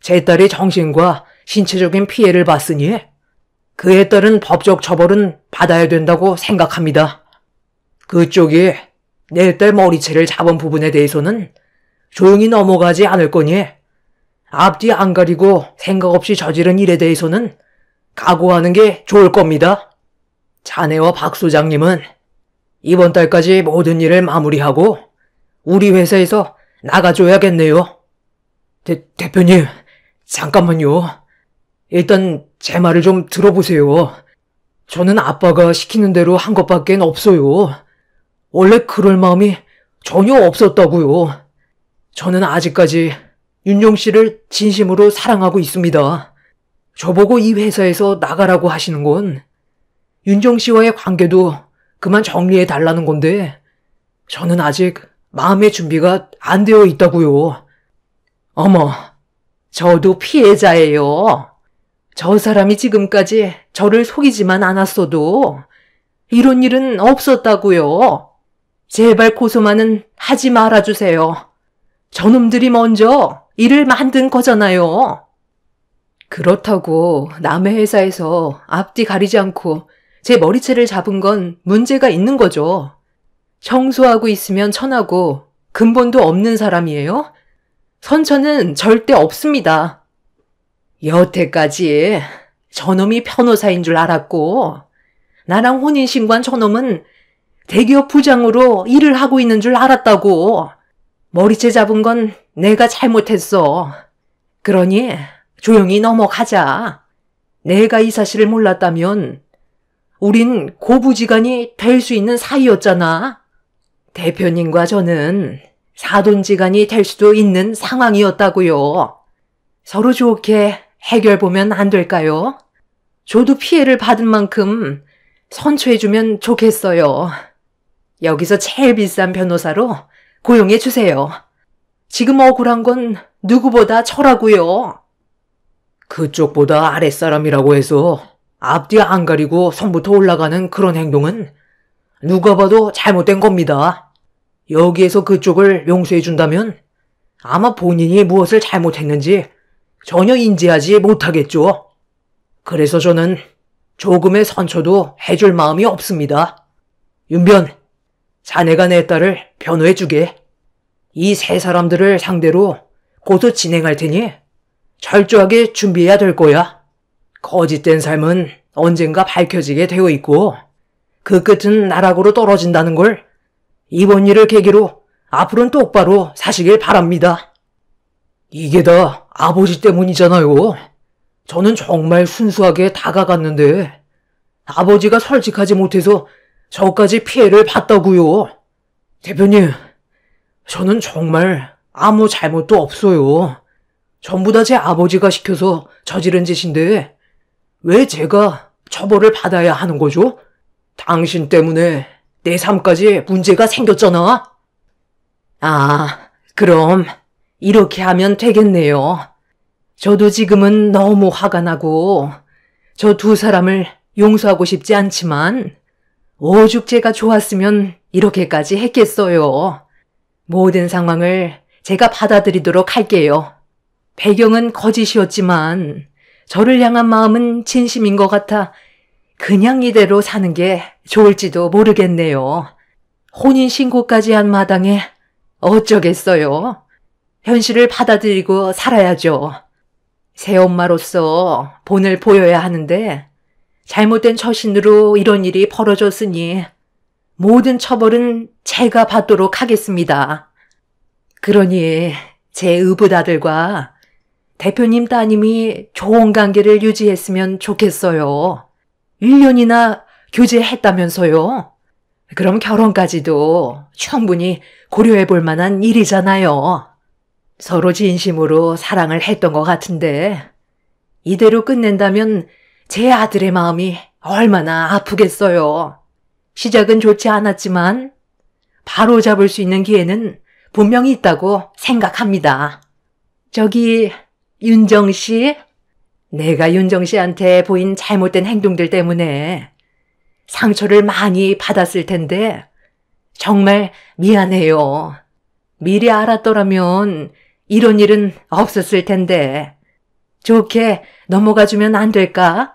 [SPEAKER 1] 제 딸의 정신과 신체적인 피해를 봤으니 그에 따른 법적 처벌은 받아야 된다고 생각합니다. 그쪽이 내 딸 머리채를 잡은 부분에 대해서는 조용히 넘어가지 않을 거니 앞뒤 안 가리고 생각 없이 저지른 일에 대해서는 각오하는 게 좋을 겁니다. 자네와 박 소장님은 이번 달까지 모든 일을 마무리하고 우리 회사에서 나가줘야겠네요. 대표님, 잠깐만요. 일단 제 말을 좀 들어보세요. 저는 아빠가 시키는 대로 한 것밖에 없어요. 원래 그럴 마음이 전혀 없었다고요. 저는 아직까지 윤용 씨를 진심으로 사랑하고 있습니다. 저보고 이 회사에서 나가라고 하시는 건 윤정 씨와의 관계도 그만 정리해 달라는 건데 저는 아직 마음의 준비가 안 되어 있다고요. 어머, 저도 피해자예요. 저 사람이 지금까지 저를 속이지만 않았어도 이런 일은 없었다고요. 제발 고소만은 하지 말아주세요. 저놈들이 먼저 일을 만든 거잖아요. 그렇다고 남의 회사에서 앞뒤 가리지 않고 제 머리채를 잡은 건 문제가 있는 거죠. 청소하고 있으면 천하고 근본도 없는 사람이에요? 선처는 절대 없습니다. 여태까지 저놈이 변호사인 줄 알았고 나랑 혼인신고한 저놈은 대기업 부장으로 일을 하고 있는 줄 알았다고. 머리채 잡은 건 내가 잘못했어. 그러니 조용히 넘어가자. 내가 이 사실을 몰랐다면 우린 고부지간이 될 수 있는 사이였잖아. 대표님과 저는 사돈지간이 될 수도 있는 상황이었다고요. 서로 좋게 해결보면 안 될까요? 저도 피해를 받은 만큼 선처해주면 좋겠어요. 여기서 제일 비싼 변호사로 고용해주세요. 지금 억울한 건 누구보다 저라고요. 그쪽보다 아랫사람이라고 해서 앞뒤 안 가리고 손부터 올라가는 그런 행동은 누가 봐도 잘못된 겁니다. 여기에서 그쪽을 용서해준다면 아마 본인이 무엇을 잘못했는지 전혀 인지하지 못하겠죠. 그래서 저는 조금의 선처도 해줄 마음이 없습니다. 윤변, 자네가 내 딸을 변호해주게. 이 세 사람들을 상대로 고소 진행할 테니 철저하게 준비해야 될 거야. 거짓된 삶은 언젠가 밝혀지게 되어 있고 그 끝은 나락으로 떨어진다는 걸 이번 일을 계기로 앞으로는 똑바로 사시길 바랍니다. 이게 다 아버지 때문이잖아요. 저는 정말 순수하게 다가갔는데 아버지가 솔직하지 못해서 저까지 피해를 봤다고요. 대표님, 저는 정말 아무 잘못도 없어요. 전부 다 제 아버지가 시켜서 저지른 짓인데 왜 제가 처벌을 받아야 하는 거죠? 당신 때문에 내 삶까지 문제가 생겼잖아. 아, 그럼 이렇게 하면 되겠네요. 저도 지금은 너무 화가 나고 저 두 사람을 용서하고 싶지 않지만 오죽 제가 좋았으면 이렇게까지 했겠어요. 모든 상황을 제가 받아들이도록 할게요. 배경은 거짓이었지만 저를 향한 마음은 진심인 것 같아 그냥 이대로 사는 게 좋을지도 모르겠네요. 혼인신고까지 한 마당에 어쩌겠어요. 현실을 받아들이고 살아야죠. 새엄마로서 본을 보여야 하는데 잘못된 처신으로 이런 일이 벌어졌으니 모든 처벌은 제가 받도록 하겠습니다. 그러니 제 의붓아들과 대표님 따님이 좋은 관계를 유지했으면 좋겠어요. 1년이나 교제했다면서요. 그럼 결혼까지도 충분히 고려해 볼 만한 일이잖아요. 서로 진심으로 사랑을 했던 것 같은데 이대로 끝낸다면 제 아들의 마음이 얼마나 아프겠어요. 시작은 좋지 않았지만 바로 잡을 수 있는 기회는 분명히 있다고 생각합니다. 저기 윤정 씨? 내가 윤정 씨한테 보인 잘못된 행동들 때문에 상처를 많이 받았을 텐데 정말 미안해요. 미리 알았더라면 이런 일은 없었을 텐데 좋게 넘어가주면 안 될까?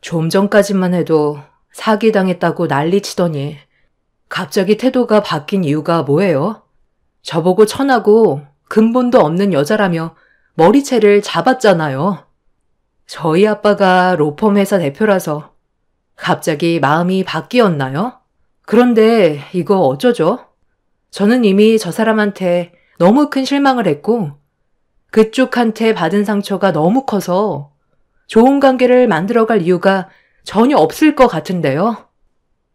[SPEAKER 1] 좀 전까지만 해도 사기당했다고 난리치더니 갑자기 태도가 바뀐 이유가 뭐예요? 저보고 천하고 근본도 없는 여자라며 머리채를 잡았잖아요. 저희 아빠가 로펌 회사 대표라서 갑자기 마음이 바뀌었나요? 그런데 이거 어쩌죠? 저는 이미 저 사람한테 너무 큰 실망을 했고 그쪽한테 받은 상처가 너무 커서 좋은 관계를 만들어갈 이유가 전혀 없을 것 같은데요.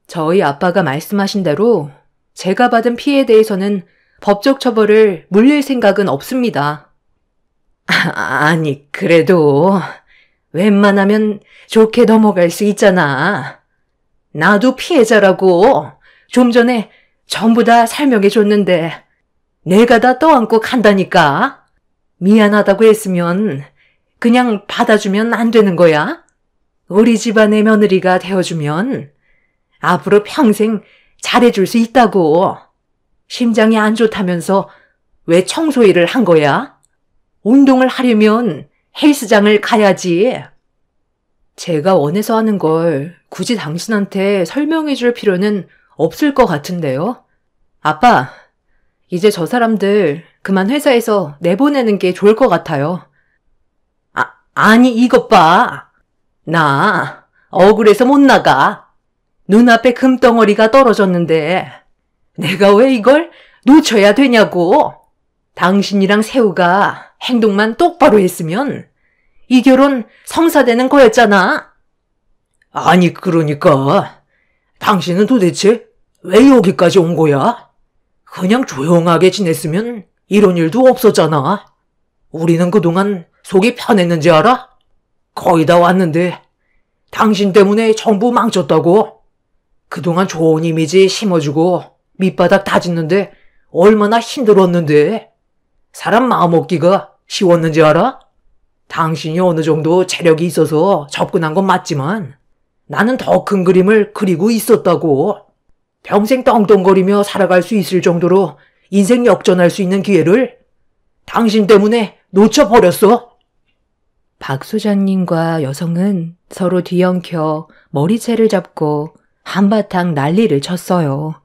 [SPEAKER 1] 저희 아빠가 말씀하신 대로 제가 받은 피해에 대해서는 법적 처벌을 물릴 생각은 없습니다. 아니, 그래도 웬만하면 좋게 넘어갈 수 있잖아. 나도 피해자라고 좀 전에 전부 다 설명해 줬는데 내가 다 떠안고 간다니까. 미안하다고 했으면 그냥 받아주면 안 되는 거야? 우리 집안의 며느리가 되어주면 앞으로 평생 잘해줄 수 있다고. 심장이 안 좋다면서 왜 청소 일을 한 거야? 운동을 하려면 헬스장을 가야지. 제가 원해서 하는 걸 굳이 당신한테 설명해 줄 필요는 없을 것 같은데요. 아빠, 이제 저 사람들 그만 회사에서 내보내는 게 좋을 것 같아요. 아니 이것 봐. 나 억울해서 못 나가. 눈앞에 금덩어리가 떨어졌는데 내가 왜 이걸 놓쳐야 되냐고. 당신이랑 세우가 행동만 똑바로 했으면 이 결혼 성사되는 거였잖아. 아니 그러니까 당신은 도대체 왜 여기까지 온 거야? 그냥 조용하게 지냈으면 이런 일도 없었잖아. 우리는 그동안 속이 편했는지 알아? 거의 다 왔는데 당신 때문에 전부 망쳤다고. 그동안 좋은 이미지 심어주고 밑바닥 다짓는데 얼마나 힘들었는데. 사람 마음 먹기가 쉬웠는지 알아? 당신이 어느 정도 체력이 있어서 접근한 건 맞지만 나는 더 큰 그림을 그리고 있었다고. 평생 떵떵거리며 살아갈 수 있을 정도로 인생 역전할 수 있는 기회를 당신 때문에 놓쳐버렸어.
[SPEAKER 2] 박 소장님과 여성은 서로 뒤엉켜 머리채를 잡고 한바탕 난리를 쳤어요.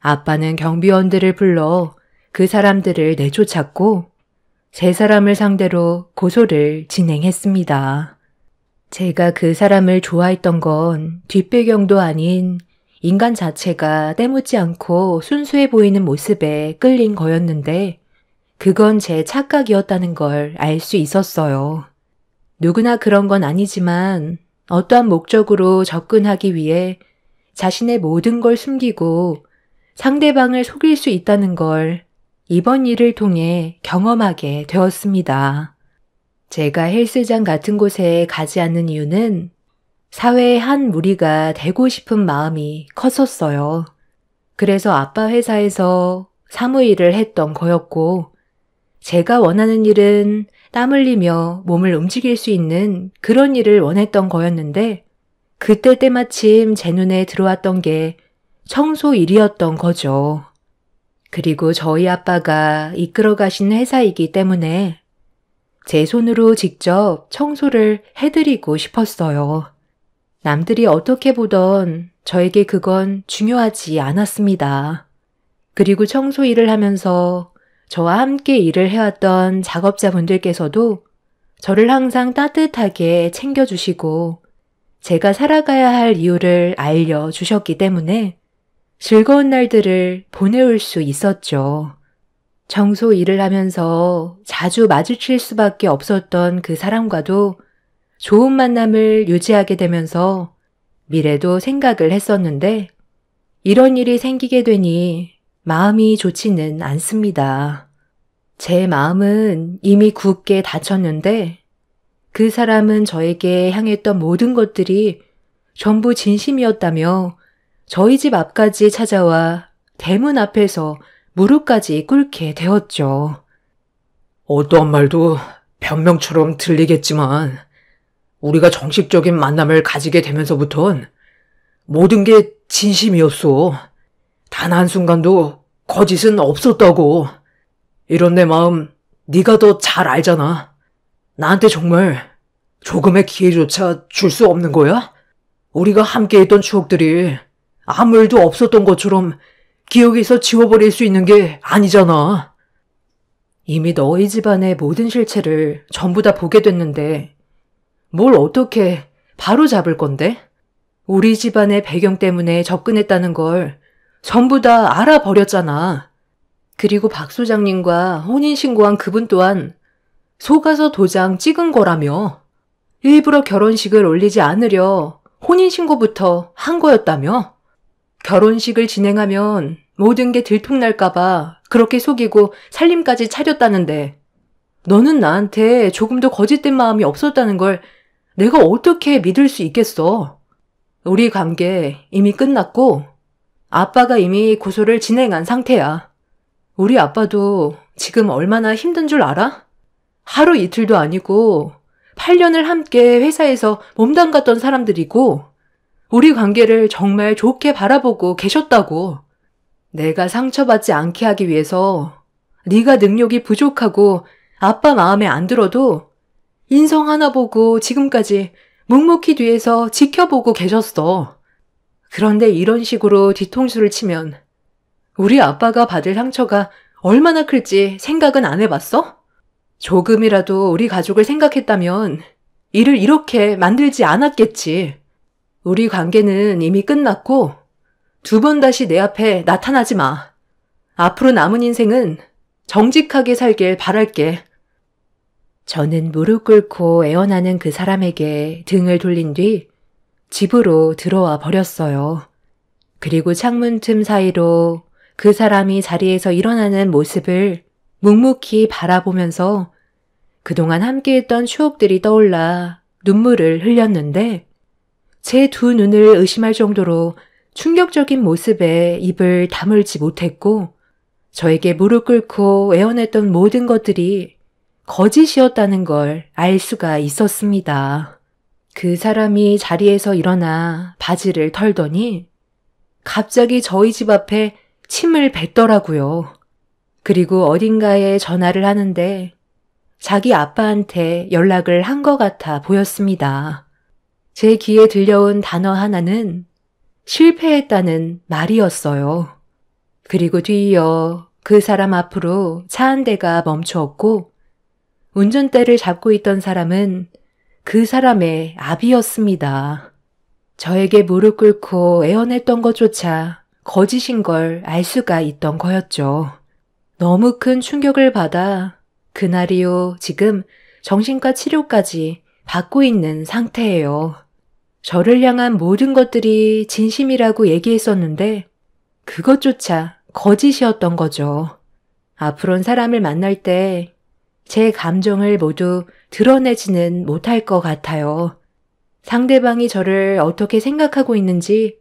[SPEAKER 2] 아빠는 경비원들을 불러 그 사람들을 내쫓았고 세 사람을 상대로 고소를 진행했습니다. 제가 그 사람을 좋아했던 건 뒷배경도 아닌 인간 자체가 때묻지 않고 순수해 보이는 모습에 끌린 거였는데 그건 제 착각이었다는 걸 알 수 있었어요. 누구나 그런 건 아니지만 어떠한 목적으로 접근하기 위해 자신의 모든 걸 숨기고 상대방을 속일 수 있다는 걸 이번 일을 통해 경험하게 되었습니다. 제가 헬스장 같은 곳에 가지 않는 이유는 사회의 한 무리가 되고 싶은 마음이 컸었어요. 그래서 아빠 회사에서 사무일을 했던 거였고, 제가 원하는 일은 땀 흘리며 몸을 움직일 수 있는 그런 일을 원했던 거였는데, 그때 때마침 제 눈에 들어왔던 게 청소 일이었던 거죠. 그리고 저희 아빠가 이끌어 가신 회사이기 때문에 제 손으로 직접 청소를 해드리고 싶었어요. 남들이 어떻게 보던 저에게 그건 중요하지 않았습니다. 그리고 청소 일을 하면서 저와 함께 일을 해왔던 작업자분들께서도 저를 항상 따뜻하게 챙겨주시고 제가 살아가야 할 이유를 알려주셨기 때문에 즐거운 날들을 보내올 수 있었죠. 청소 일을 하면서 자주 마주칠 수밖에 없었던 그 사람과도 좋은 만남을 유지하게 되면서 미래도 생각을 했었는데 이런 일이 생기게 되니 마음이 좋지는 않습니다. 제 마음은 이미 굳게 닫혔는데 그 사람은 저에게 향했던 모든 것들이 전부 진심이었다며 저희 집 앞까지 찾아와 대문 앞에서 무릎까지 꿇게 되었죠.
[SPEAKER 1] 어떠한 말도 변명처럼 들리겠지만 우리가 정식적인 만남을 가지게 되면서부턴 모든 게 진심이었어. 단 한순간도 거짓은 없었다고. 이런 내 마음 네가 더 잘 알잖아. 나한테 정말 조금의 기회조차 줄 수 없는 거야? 우리가 함께 했던 추억들이 아무 일도 없었던 것처럼 기억에서 지워버릴 수 있는 게 아니잖아.
[SPEAKER 2] 이미 너희 집안의 모든 실체를 전부 다 보게 됐는데 뭘 어떻게 바로 잡을 건데? 우리 집안의 배경 때문에 접근했다는 걸 전부 다 알아버렸잖아. 그리고 박 소장님과 혼인신고한 그분 또한 속아서 도장 찍은 거라며. 일부러 결혼식을 올리지 않으려 혼인신고부터 한 거였다며. 결혼식을 진행하면 모든 게 들통날까봐 그렇게 속이고 살림까지 차렸다는데 너는 나한테 조금도 거짓된 마음이 없었다는 걸 내가 어떻게 믿을 수 있겠어. 우리 관계 이미 끝났고 아빠가 이미 고소를 진행한 상태야. 우리 아빠도 지금 얼마나 힘든 줄 알아? 하루 이틀도 아니고 8년을 함께 회사에서 몸담갔던 사람들이고 우리 관계를 정말 좋게 바라보고 계셨다고. 내가 상처받지 않게 하기 위해서 네가 능력이 부족하고 아빠 마음에 안 들어도 인성 하나 보고 지금까지 묵묵히 뒤에서 지켜보고 계셨어. 그런데 이런 식으로 뒤통수를 치면 우리 아빠가 받을 상처가 얼마나 클지 생각은 안 해봤어? 조금이라도 우리 가족을 생각했다면 일을 이렇게 만들지 않았겠지. 우리 관계는 이미 끝났고 두 번 다시 내 앞에 나타나지 마. 앞으로 남은 인생은 정직하게 살길 바랄게. 저는 무릎 꿇고 애원하는 그 사람에게 등을 돌린 뒤 집으로 들어와 버렸어요. 그리고 창문 틈 사이로 그 사람이 자리에서 일어나는 모습을 묵묵히 바라보면서 그동안 함께했던 추억들이 떠올라 눈물을 흘렸는데 제 두 눈을 의심할 정도로 충격적인 모습에 입을 다물지 못했고 저에게 무릎 꿇고 애원했던 모든 것들이 거짓이었다는 걸 알 수가 있었습니다. 그 사람이 자리에서 일어나 바지를 털더니 갑자기 저희 집 앞에 침을 뱉더라고요. 그리고 어딘가에 전화를 하는데 자기 아빠한테 연락을 한 것 같아 보였습니다. 제 귀에 들려온 단어 하나는 실패했다는 말이었어요. 그리고 뒤이어 그 사람 앞으로 차 한 대가 멈추었고 운전대를 잡고 있던 사람은 그 사람의 아비였습니다. 저에게 무릎 꿇고 애원했던 것조차 거짓인 걸 알 수가 있던 거였죠. 너무 큰 충격을 받아 그날 이후 지금 정신과 치료까지 받고 있는 상태예요. 저를 향한 모든 것들이 진심이라고 얘기했었는데 그것조차 거짓이었던 거죠. 앞으로는 사람을 만날 때 제 감정을 모두 드러내지는 못할 것 같아요. 상대방이 저를 어떻게 생각하고 있는지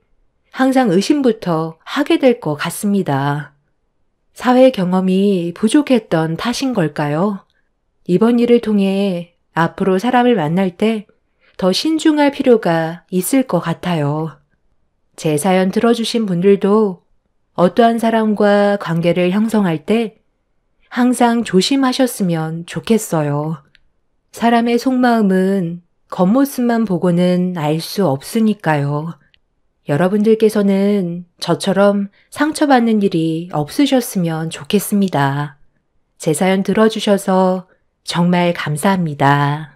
[SPEAKER 2] 항상 의심부터 하게 될 것 같습니다. 사회 경험이 부족했던 탓인 걸까요? 이번 일을 통해 앞으로 사람을 만날 때 더 신중할 필요가 있을 것 같아요. 제 사연 들어주신 분들도 어떠한 사람과 관계를 형성할 때 항상 조심하셨으면 좋겠어요. 사람의 속마음은 겉모습만 보고는 알 수 없으니까요. 여러분들께서는 저처럼 상처받는 일이 없으셨으면 좋겠습니다. 제 사연 들어주셔서 정말 감사합니다.